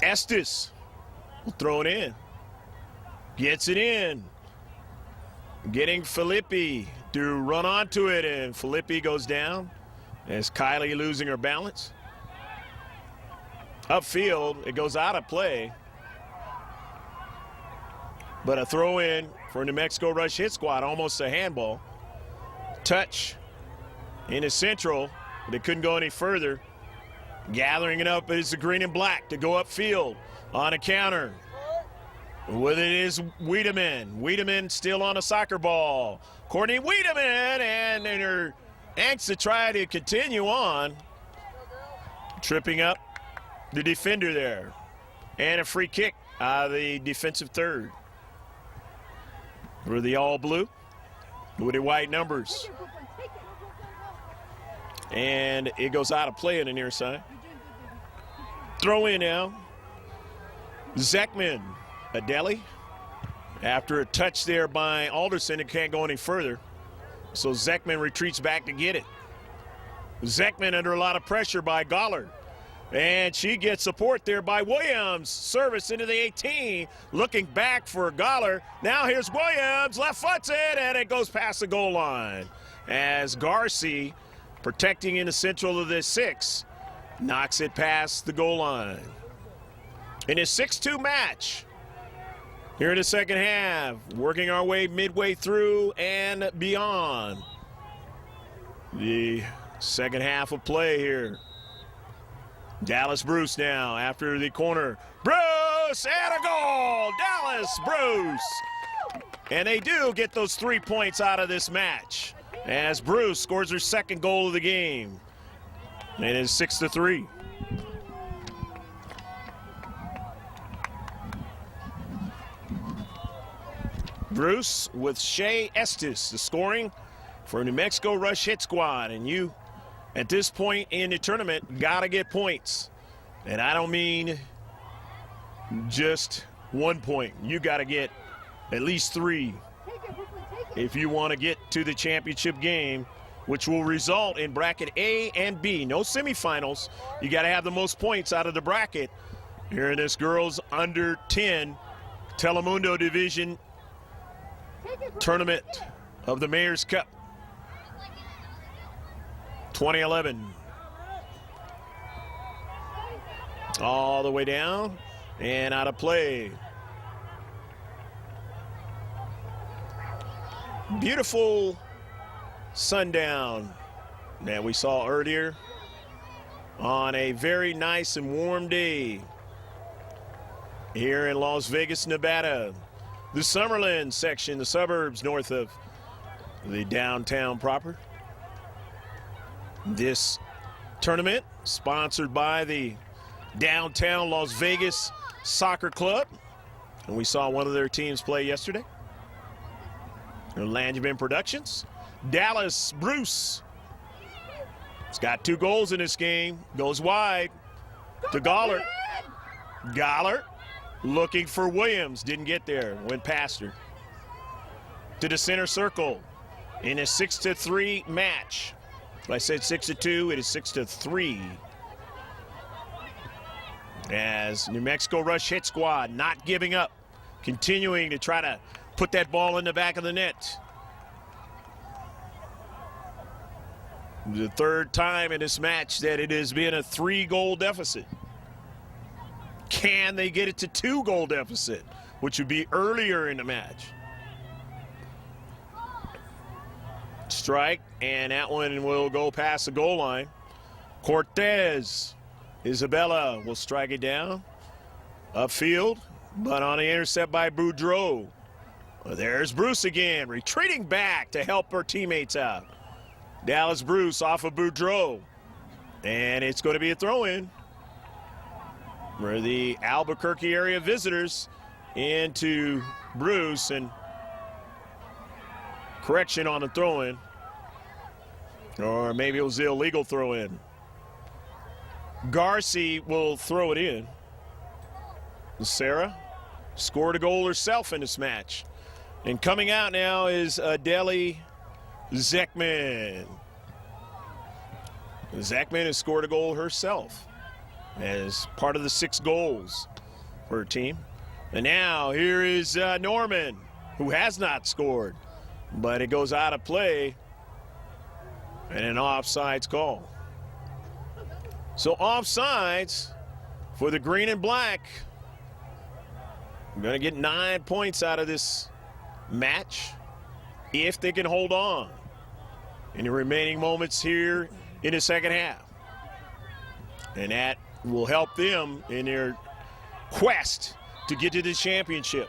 Estes will throw it in. Gets it in. Getting Filippi to run onto it, and Filippi goes down as Kylie losing her balance. Upfield, it goes out of play. But a throw in for New Mexico Rush hit squad, almost a handball. Touch into Central, but it couldn't go any further. Gathering it up is the green and black to go upfield on a counter. With it is Wiedemann. Wiedemann still on a soccer ball. Courtney Wiedemann, and in her angst to try to continue on. Tripping up the defender there. And a free kick out of the defensive third. For the all blue with the white numbers. And it goes out of play on the near side. Throw in now. Zekman. Adele. After a touch there by Alderson, it can't go any further. So Zekman retreats back to get it. Zekman under a lot of pressure by Gollard. And she gets support there by Williams. Service into the 18. Looking back for Gollard. Now here's Williams. Left foots it, and it goes past the goal line. As Garcia, protecting in the central of the 6, knocks it past the goal line. In a 6-2 match. Here in the second half, working our way midway through and beyond. The second half of play here. Dallas Bruce now after the corner. Bruce, and a goal! Dallas Bruce! And they do get those 3 points out of this match as Bruce scores her second goal of the game. And it is 6-3. Bruce with Shea Estes, the scoring for New Mexico Rush hit squad. And you, at this point in the tournament, got to get points. And I don't mean just 1 point. You got to get at least 3 if you want to get to the championship game, which will result in bracket A and B. No semifinals. You got to have the most points out of the bracket here in this girls under 10 Telemundo Division tournament of the Mayor's Cup 2011. All the way down and out of play. Beautiful sundown that we saw earlier on a very nice and warm day here in Las Vegas, Nevada. The Summerlin section, the suburbs north of the downtown proper. This tournament sponsored by the Downtown Las Vegas Soccer Club. And we saw one of their teams play yesterday. Langevin Productions. Dallas Bruce. He's got 2 goals in this game. Goes wide to Gollard. Gollard looking for Williams. Didn't get there. Went past her. to the center circle in a 6-3 match. I said 6-2, it is 6-3. As New Mexico Rush Hit Squad not giving up, continuing to try to put that ball in the back of the net. The third time in this match that it has been a 3-goal deficit. Can they get it to 2-goal deficit, which would be earlier in the match? Strike, and that one will go past the goal line. Cortez, Isabella will strike it down. Upfield, but on the intercept by Boudreau. Well, there's Bruce again, retreating back to help her teammates out. Dallas Bruce off of Boudreau. And it's going to be a throw-in for the Albuquerque area visitors into Bruce, and correction on the throw-in. Or maybe it was the illegal throw-in. Garcia will throw it in. Sarah scored a goal herself in this match. And coming out now is Adeli Zekman. Zekman has scored a goal herself as part of the 6 goals for her team. And now here is Norman, who has not scored, but it goes out of play and an offsides call. So offsides for the green and black. We're going to get 9 points out of this match if they can hold on in the remaining moments here in the second half. And that will help them in their quest to get to the championship.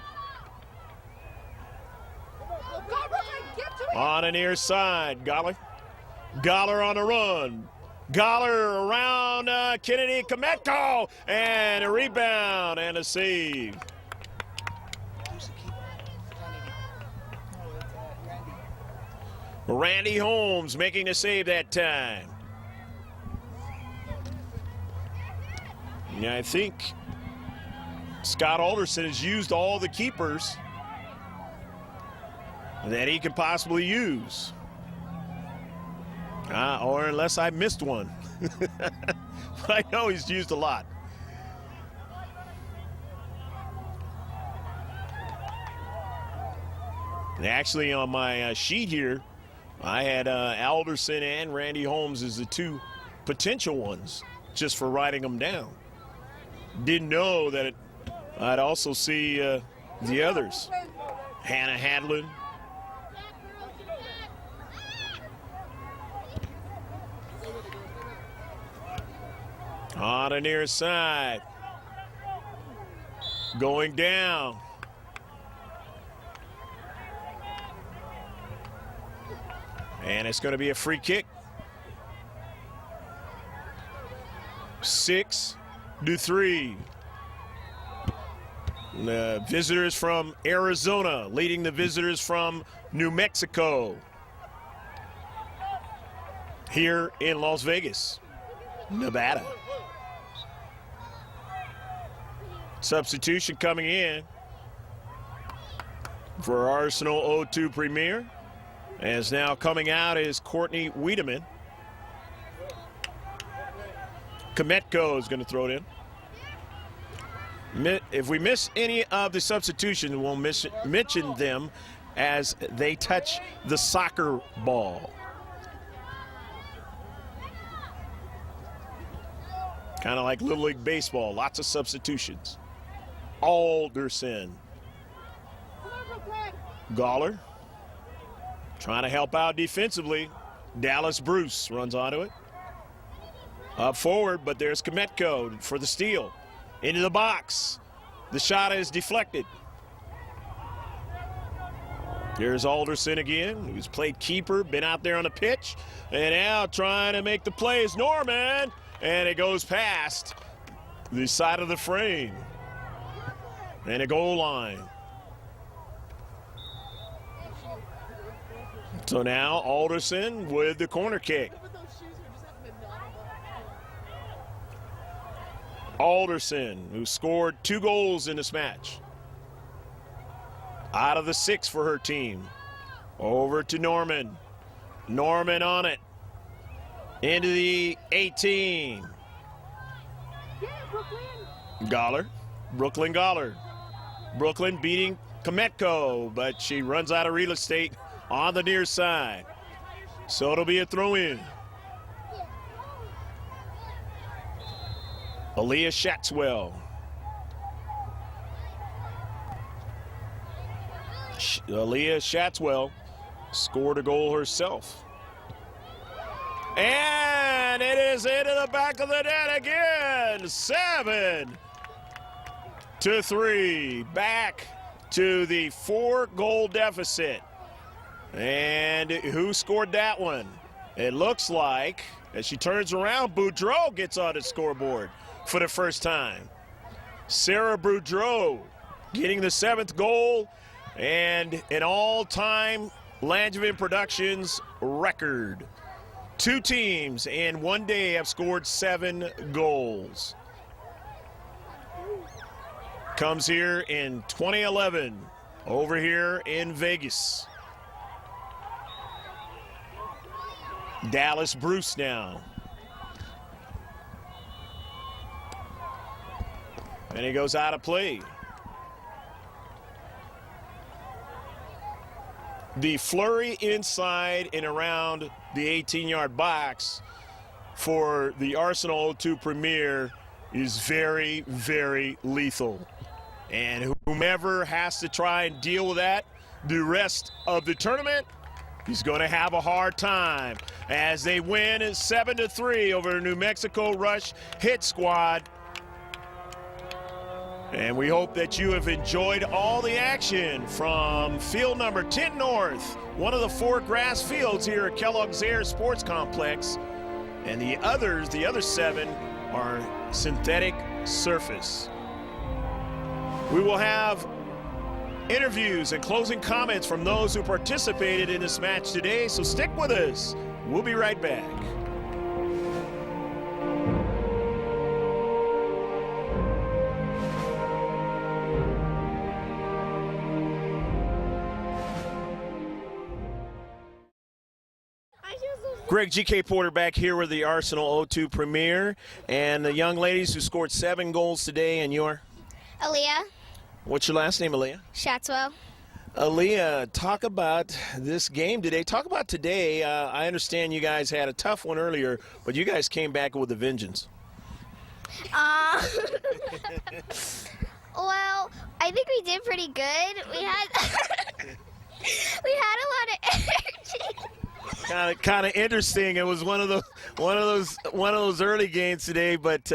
On the near side, Goller. Goller on the run. Goller around Kennedy Kometko, and a rebound and a save. Randy Holmes making the save that time. Yeah, I think Scott Alderson has used all the keepers that he can possibly use. Or unless I missed one. But I know he's used a lot. And actually on my sheet here, I had Alderson and Randy Holmes as the 2 potential ones, just for writing them down. Didn't know that I'd also see the others. Hannah Hadlin. On the near side. Going down. And it's going to be a free kick. 6-3. The visitors from Arizona leading the visitors from New Mexico here in Las Vegas, Nevada. Substitution coming in for Arsenal O2 Premier. As now coming out is Courtney Wiedemann. Kometko is going to throw it in. If we miss any of the substitutions, we'll mention them as they touch the soccer ball. Kind of like Little League Baseball, lots of substitutions. Alderson. Goller. Trying to help out defensively. Dallas Bruce runs onto it. Up forward, but there's Kometko for the steal. Into the box. The shot is deflected. Here's Alderson again, who's played keeper, been out there on the pitch, and now trying to make the plays. Norman, and it goes past the side of the frame. And a goal line. So now Alderson with the corner kick. Alderson, who scored 2 goals in this match. Out of the 6 for her team. Over to Norman. Norman on it. Into the 18. Goller. Brooklyn Goller. Brooklyn beating Kometko, but she runs out of real estate on the near side. So it'll be a throw-in. Aaliyah Shatswell. Aaliyah Shatswell scored a goal herself. And it is into the back of the net again. 7-3. Back to the 4-goal deficit. And who scored that one? It looks like, as she turns around, Boudreau gets on the scoreboard for the first time. Sarah Boudreau getting the 7th goal and an all-time Langevin Productions record. 2 teams in one day have scored 7 goals. Comes here in 2011, over here in Vegas. Dallas Bruce now. And he goes out of play. The flurry inside and around the 18-yard box for the Arsenal 02 Premier is very, very lethal. And whomever has to try and deal with that the rest of the tournament, he's going to have a hard time as they win 7-3 over New Mexico Rush Hit Squad. And we hope that you have enjoyed all the action from field number 10 North, one of the 4 grass fields here at Kellogg's Air Sports Complex. And the other 7 are synthetic surface. We will have interviews and closing comments from those who participated in this match today, so stick with us. We'll be right back. Greg GK Porter back here with the Arsenal 02 Premier and the young ladies who scored 7 goals today, and your? Aaliyah. What's your last name, Aaliyah? Shatswell. Aaliyah, talk about this game today. Talk about today. I understand you guys had a tough one earlier, but you guys came back with a vengeance. Well, I think we did pretty good. We had we had a lot of energy. Kind of interesting. It was one of those early games today, but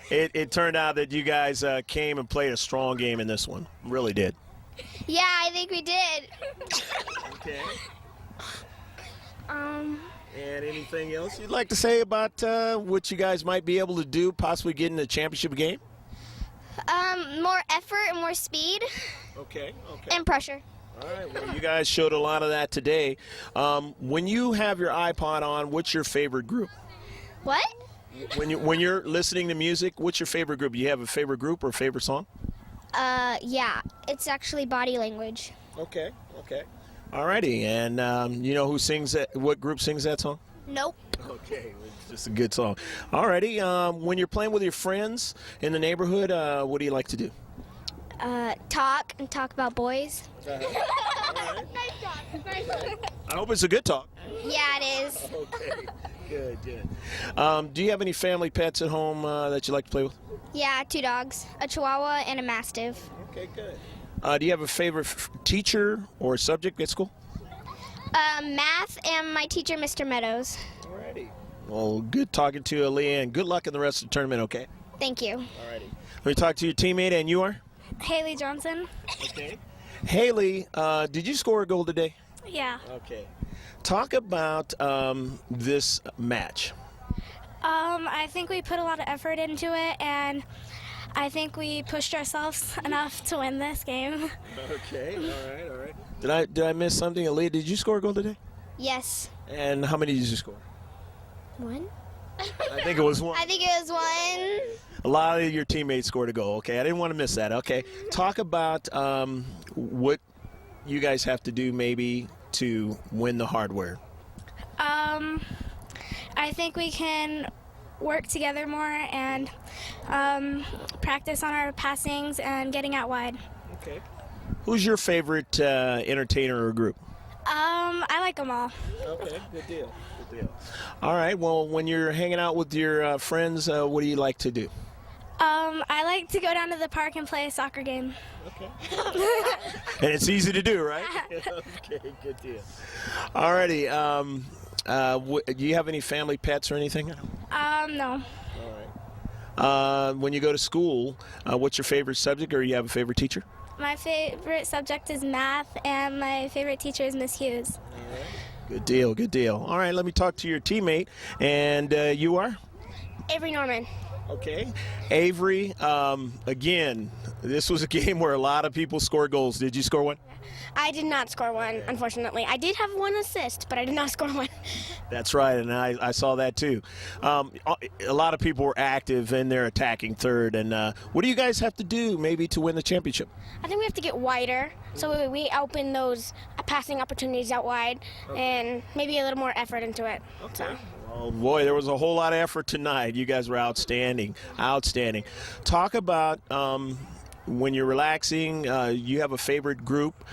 it turned out that you guys came and played a strong game in this one. Really did. Yeah, I think we did. Okay. And anything else you'd like to say about what you guys might be able to do, possibly getting the championship game? More effort and more speed. Okay. And pressure. All right, well, you guys showed a lot of that today. When you have your iPod on, what's your favorite group? What? When you're listening to music, what's your favorite group? You have a favorite group or favorite song? Yeah, it's actually Body Language. Okay. All righty, and you know who sings that? What group sings that song? Nope. Okay, it's just a good song. All righty, when you're playing with your friends in the neighborhood, what do you like to do? Talk about boys. All right. I hope it's a good talk. Yeah, it is. Okay, good. Do you have any family pets at home that you like to play with? Yeah, 2 dogs, a Chihuahua and a Mastiff. Okay, good. Do you have a favorite teacher or subject at school? Math and my teacher, Mr. Meadows. All righty. Well, good talking to you, Aaliyah, and good luck in the rest of the tournament, okay? Thank you. All righty. Let me talk to your teammate, and you are? Haley Johnson. Okay. Haley, did you score a goal today? Yeah. Okay. Talk about this match. I think we put a lot of effort into it, and I think we pushed ourselves enough to win this game. Okay. All right. Did I miss something? Aaliyah, did you score a goal today? Yes. And how many did you score? 1. I think it was 1. I think it was 1. A lot of your teammates scored a goal. Okay, I didn't want to miss that. Okay, talk about what you guys have to do maybe to win the hardware? I think we can work together more and practice on our passings and getting out wide. Okay. Who's your favorite entertainer or group? I like them all. Okay, good deal. Good deal. All right. Well, when you're hanging out with your friends, what do you like to do? I like to go down to the park and play a soccer game. Okay. And it's easy to do, right? Okay, good deal. All righty. Do you have any family pets or anything? No. All right. When you go to school, what's your favorite subject, or you have a favorite teacher? My favorite subject is math, and my favorite teacher is Miss Hughes. Good deal, good deal. All right, let me talk to your teammate. And you are? Avery Norman. Okay. Avery, again, this was a game where a lot of people scored goals. Did you score one? I did not score one, unfortunately. I did have one assist, but I did not score one. That's right, and I saw that too. A lot of people were active in their attacking third. And what do you guys have to do maybe to win the championship? I think we have to get wider, so we open those passing opportunities out wide, and maybe a little more effort into it. So. Oh boy, there was a whole lot of effort tonight. You guys were outstanding, outstanding. Talk about when you're relaxing. You have a favorite group,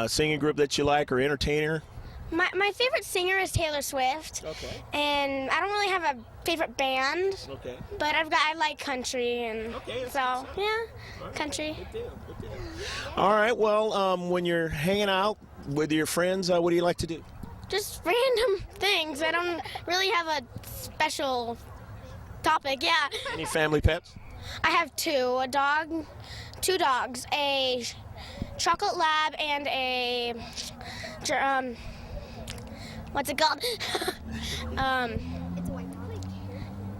singing group that you like, or entertainer? My favorite singer is Taylor Swift. Okay. And I don't really have a favorite band. Okay. But I like country, and Okay, so yeah, country. Good deal, good deal. All right. Well, when you're hanging out with your friends, what do you like to do? Just random things. I don't really have a special topic. Yeah. Any family pets? I have two dogs, a chocolate lab and a what's it called?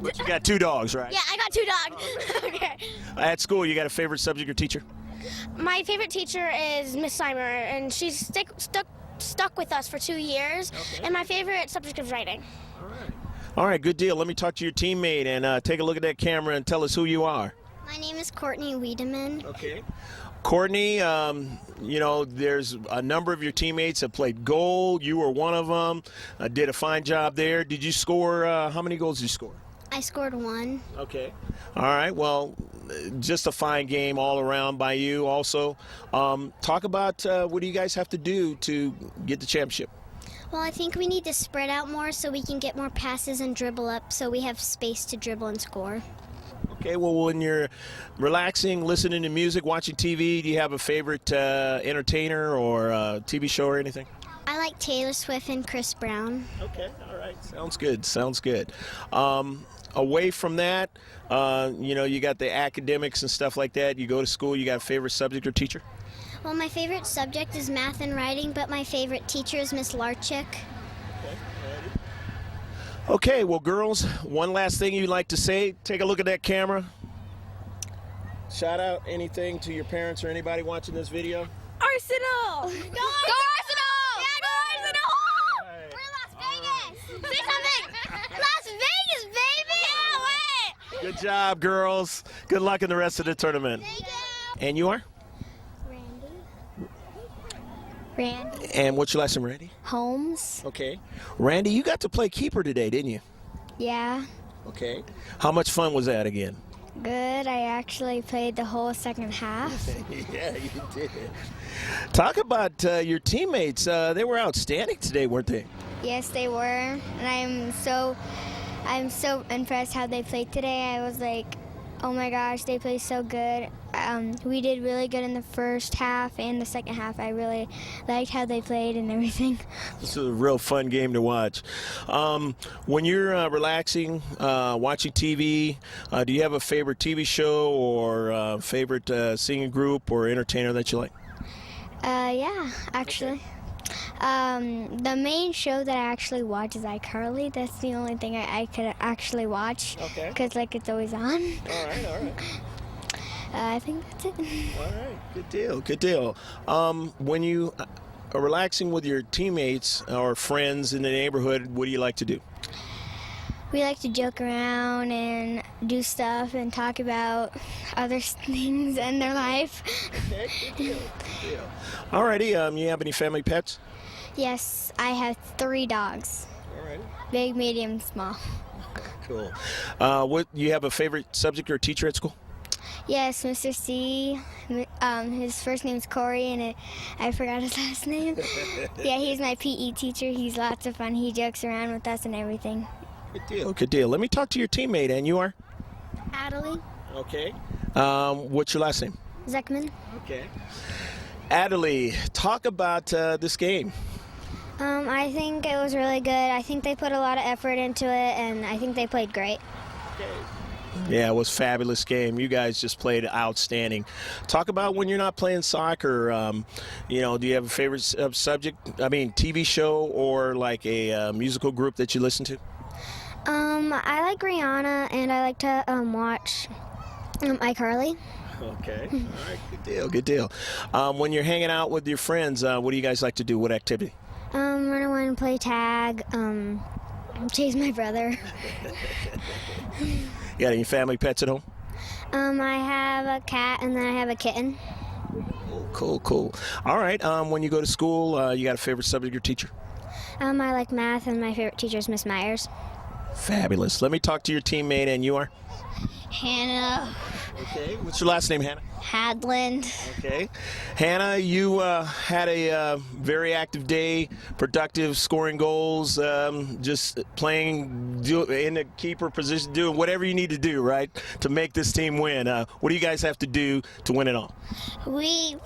But you got two dogs, right? Yeah, I got two dogs. Okay. At school, you got a favorite subject or teacher? My favorite teacher is Miss Simer, and she's stuck with us for 2 years. Okay. And my favorite subject is writing. All right. All right, good deal. Let me talk to your teammate and take a look at that camera and tell us who you are. My name is Courtney Wiedemann. Okay. Courtney, you know, there's a number of your teammates that played goal. You were one of them. Did a fine job there. Did you score? How many goals did you score? I scored 1. Okay. All right. Well, just a fine game all around by you also. Talk about what do you guys have to do to get the championship? Well, I think we need to spread out more so we can get more passes and dribble up so we have space to dribble and score. Okay, well, when you're relaxing, listening to music, watching TV, do you have a favorite entertainer or TV show or anything? I like Taylor Swift and Chris Brown. Okay, all right. Sounds good, sounds good. Away from that, you know, you got the academics and stuff like that. You go to school, you got a favorite subject or teacher? Well, my favorite subject is math and writing, but my favorite teacher is Miss Larchik. Okay, well, girls, one last thing you'd like to say. Take a look at that camera. Shout out anything to your parents or anybody watching this video. Arsenal! Go Arsenal! Yeah, go Arsenal! Right. We're Las Vegas! Say something! Las Vegas, baby! Yeah, wait! Good job, girls. Good luck in the rest of the tournament. And you are? Randy. And what's your last name, Randy? Holmes. Okay. Randy, you got to play keeper today, didn't you? Yeah. Okay. How much fun was that again? Good. I actually played the whole second half. Yeah, you did. Talk about your teammates. They were outstanding today, weren't they? Yes, they were. And I'm so impressed how they played today. I was like, oh my gosh, they played so good. We did really good in the first half and the second half. I really liked how they played and everything. This is a real fun game to watch. When you're relaxing, watching TV, do you have a favorite TV show or favorite singing group or entertainer that you like? Yeah, actually. The main show that I actually watch is iCarly. That's the only thing I could actually watch. Okay. Because, like, it's always on. All right, all right. I think that's it. All right, good deal, good deal. When you are relaxing with your teammates or friends in the neighborhood, what do you like to do? We like to joke around and do stuff and talk about other things in their life. Okay, good deal, good deal. All righty, you have any family pets? Yes, I have 3 dogs. All right. Big, medium, small. Cool. What you have a favorite subject or teacher at school? Yes, Mr. C. His first name's Corey, and I forgot his last name. Yeah, he's my PE teacher. He's lots of fun. He jokes around with us and everything. Good deal. Good deal. Let me talk to your teammate, and you are? Adelie Okay. What's your last name? Zekman. Okay. Adelie, talk about this game. I think it was really good. I think they put a lot of effort into it, and I think they played great. Yeah, it was a fabulous game. You guys just played outstanding. Talk about when you're not playing soccer. Do you have a favorite TV show or like a musical group that you listen to? I like Rihanna, and I like to watch iCarly. Okay. All right. Good deal. Good deal. When you're hanging out with your friends, what do you guys like to do? What activity? Run away and play tag. Chase my brother. You got any family pets at home? I have a cat, and then I have a kitten. Cool. All right. When you go to school, you got a favorite subject or teacher? I like math, and my favorite teacher is Miss Myers. Fabulous. Let me talk to your teammate, and you are? Hannah Okay. What's your last name, Hannah? Hadland. Okay. Hannah, you had a very active day, productive, scoring goals, just playing in the keeper position, doing whatever you need to do, right, to make this team win. What do you guys have to do to win it all? We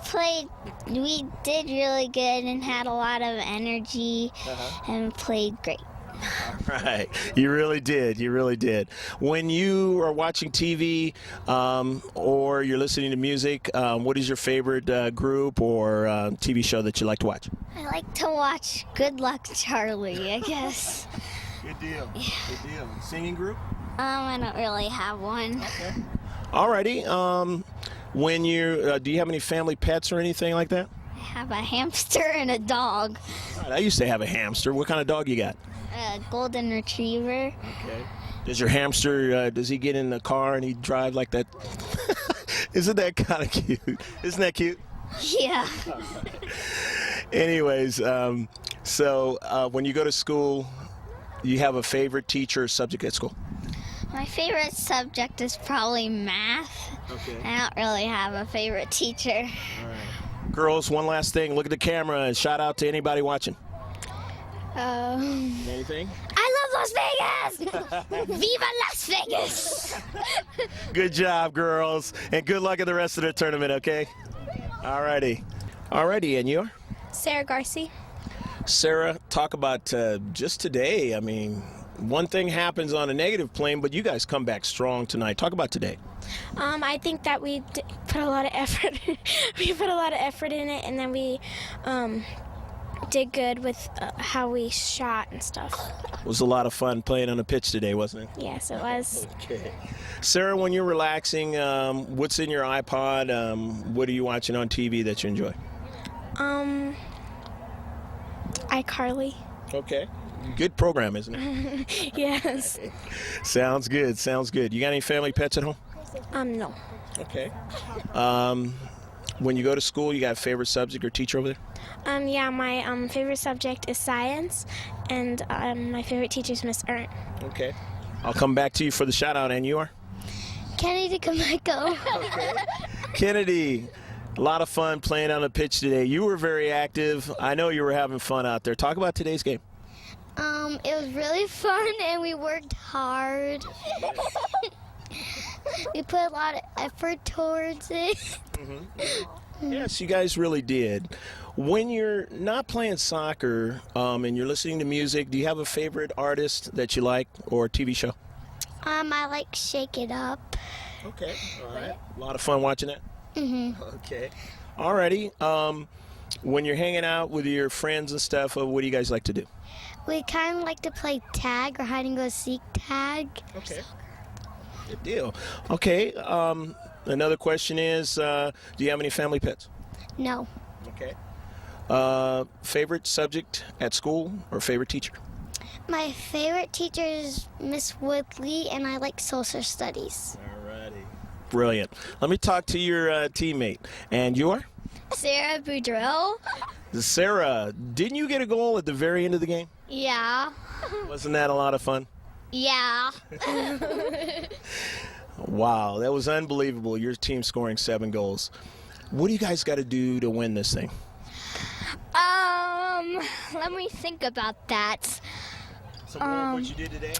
did really good and had a lot of energy and played great. Right. You really did. You really did. When you are watching TV or you're listening to music, what is your favorite group or TV show that you like to watch? I like to watch Good Luck Charlie, I guess. Good deal. Good deal. Singing group? I don't really have one. Okay. Alrighty. When do you have any family pets or anything like that? I have a hamster and a dog. All right, I used to have a hamster. What kind of dog you got? A golden retriever. Okay. Does your hamster, does he get in the car and he drive like that? Isn't that kind of cute? Isn't that cute? Yeah. Anyways, so when you go to school, you have a favorite teacher or subject at school? My favorite subject is probably math. Okay. I don't really have a favorite teacher. All right. Girls, one last thing. Look at the camera and shout out to anybody watching. Anything? I love Las Vegas! Viva Las Vegas! Good job, girls, and good luck in the rest of the tournament, okay? Alrighty, and you? Sarah Garcia. Sarah, talk about just today. I mean, one thing happens on a negative plane, but you guys come back strong tonight. Talk about today. I think that we put a lot of effort. We put a lot of effort in it, and then we did good with how we shot and stuff. It was a lot of fun playing on the pitch today, wasn't it? Yes, it was. Okay. Sarah, when you're relaxing, what's in your iPod? What are you watching on TV that you enjoy? iCarly. Okay. Good program, isn't it? Yes. Sounds good. You got any family pets at home? No. Okay. When you go to school, you got a favorite subject or teacher over there? Yeah, my favorite subject is science, and my favorite teacher is Miss Ernst. Okay. I'll come back to you for the shout out, and you are? Kennedy Kameko. Okay. Kennedy, a lot of fun playing on the pitch today. You were very active. I know you were having fun out there. Talk about today's game. It was really fun, and we worked hard. We put a lot of effort towards it. Yes, you guys really did. When you're not playing soccer and you're listening to music, do you have a favorite artist that you like or TV show? I like Shake It Up. Okay, all right. A lot of fun watching that? Okay. Alrighty. When you're hanging out with your friends and stuff, what do you guys like to do? We kind of like to play tag or hide and go seek tag. Okay. Good deal. Okay. Another question is, do you have any family pets? No. Okay. Favorite subject at school or favorite teacher? My favorite teacher is Miss Woodley, and I like social studies. Alrighty. Brilliant. Let me talk to your teammate. And you are? Sarah Boudreau. Sarah, didn't you get a goal at the very end of the game? Yeah. Wasn't that a lot of fun? Yeah. Wow, that was unbelievable. Your team scoring 7 goals. What do you guys got to do to win this thing? Let me think about that. Something like what you did today?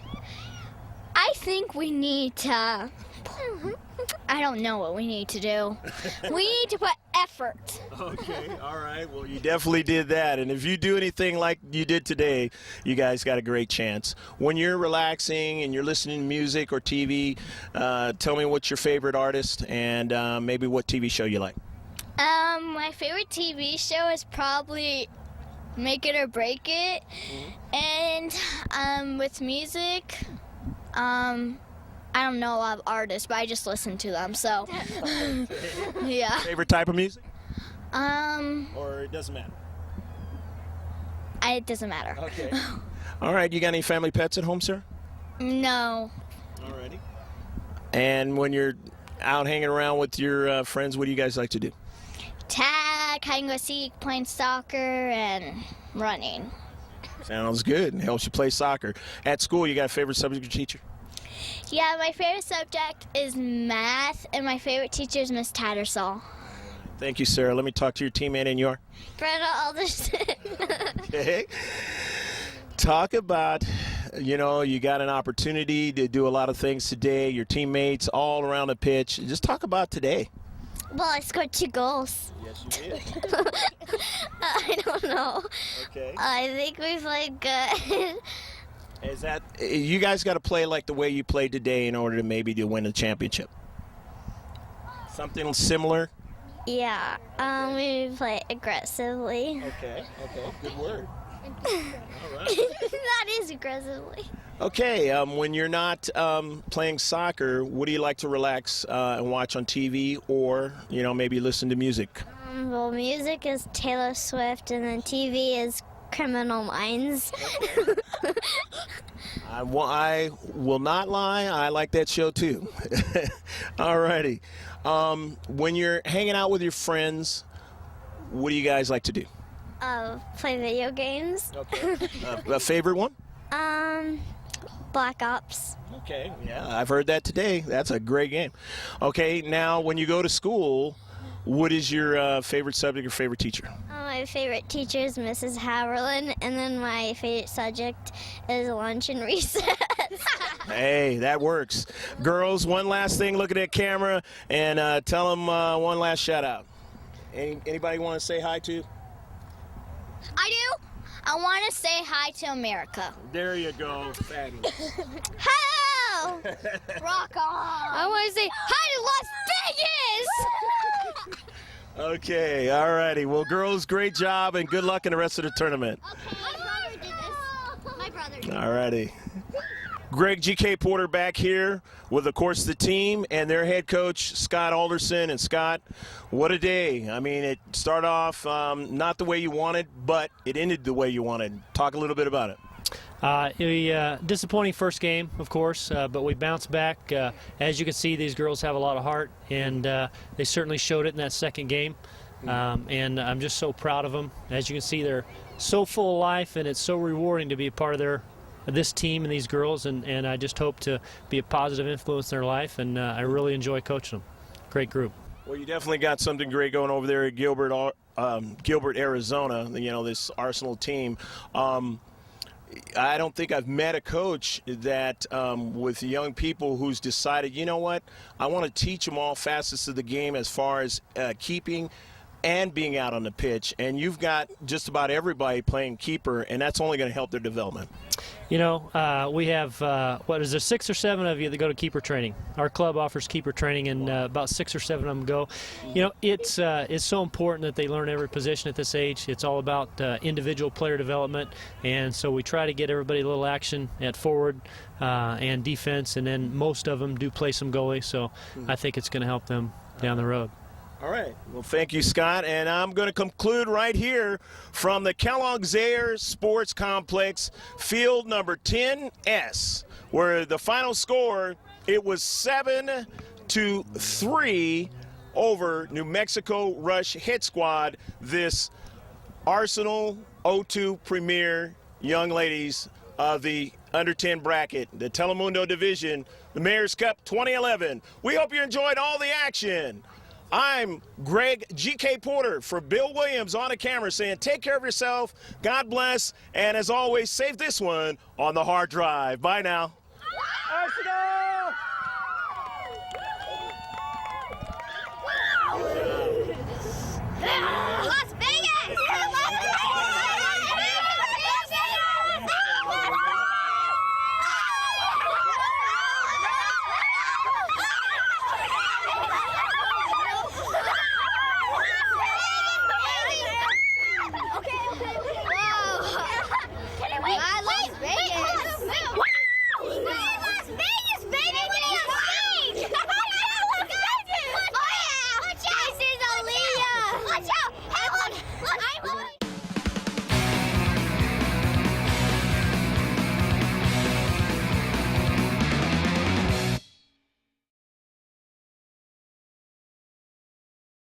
I think we need to. I don't know what we need to do. We need to put effort. Okay, all right. Well, you definitely did that. And if you do anything like you did today, you guys got a great chance. When you're relaxing and you're listening to music or TV, tell me what's your favorite artist and maybe what TV show you like. My favorite TV show is probably Make It or Break It. And with music, I don't know a lot of artists, but I just listen to them, so yeah. Favorite type of music? Or it doesn't matter? it doesn't matter. Okay. All right, you got any family pets at home, sir? No. Alrighty. And when you're out hanging around with your friends, what do you guys like to do? Tag, hide and go seek, playing soccer, and running. Sounds good. It helps you play soccer. At school, you got a favorite subject or teacher? Yeah, my favorite subject is math, and my favorite teacher is Miss Tattersall. Thank you, Sarah. Let me talk to your teammate, and you are? Brenda Alderson. Okay. Talk about, you got an opportunity to do a lot of things today. Your teammates all around the pitch. Just talk about today. Well, I scored 2 goals. Yes, you did. I don't know. Okay. I think we played good. You guys got to play like the way you played today in order to maybe to win a championship? Something similar? Yeah, we play aggressively. Okay, good word. All right. That is aggressively. Okay, when you're not playing soccer, what do you like to relax and watch on TV or, maybe listen to music? Well, music is Taylor Swift, and then TV is Criminal Minds. I will not lie, I like that show too. All righty. When you're hanging out with your friends, what do you guys like to do? Play video games. Okay. A favorite one? Black Ops. Okay, yeah, I've heard that today. That's a great game. Okay, now when you go to school, what is your favorite subject or favorite teacher? My favorite teacher is Mrs. Haverland, and then my favorite subject is lunch and recess. Hey, that works. Girls, one last thing, look at that camera, and tell them one last shout-out. Anybody want to say hi to? I do. I want to say hi to America. There you go. Fabulous. Hello! Rock on! I want to say hi to Las Vegas! Okay, all righty. Well, girls, great job, and good luck in the rest of the tournament. Okay, my brother did this. My brother did this. All righty. Greg G.K. Porter back here with, of course, the team and their head coach, Scott Alderson. And, Scott, what a day. I mean, it started off not the way you wanted, but it ended the way you wanted. Talk a little bit about it. A disappointing first game, of course, but we bounced back. As you can see, these girls have a lot of heart, and they certainly showed it in that second game. And I'm just so proud of them. As you can see, they're so full of life, and it's so rewarding to be a part of this team and these girls, and I just hope to be a positive influence in their life, and I really enjoy coaching them. Great group. Well, you definitely got something great going over there at Gilbert, Arizona, this Arsenal team. I don't think I've met a coach that with young people who's decided, you know what, I want to teach them all facets of the game as far as keeping and being out on the pitch. And you've got just about everybody playing keeper, and that's only going to help their development. We have, 6 or 7 of you that go to keeper training. Our club offers keeper training, and about 6 or 7 of them go. It's so important that they learn every position at this age. It's all about individual player development, and so we try to get everybody a little action at forward and defense, and then most of them do play some goalie, so I think it's going to help them down the road. All right. Well, thank you, Scott. And I'm going to conclude right here from the Kellogg-Zaire Sports Complex, field number 10S, where the final score, it was 7-3 over New Mexico Rush Hit Squad this Arsenal O2 Premier young ladies of the under 10 bracket, the Telemundo division, the Mayor's Cup 2011. We hope you enjoyed all the action. I'm Greg G.K. Porter for Bill Williams on the camera saying take care of yourself, God bless, and as always, save this one on the hard drive. Bye now. Arsenal!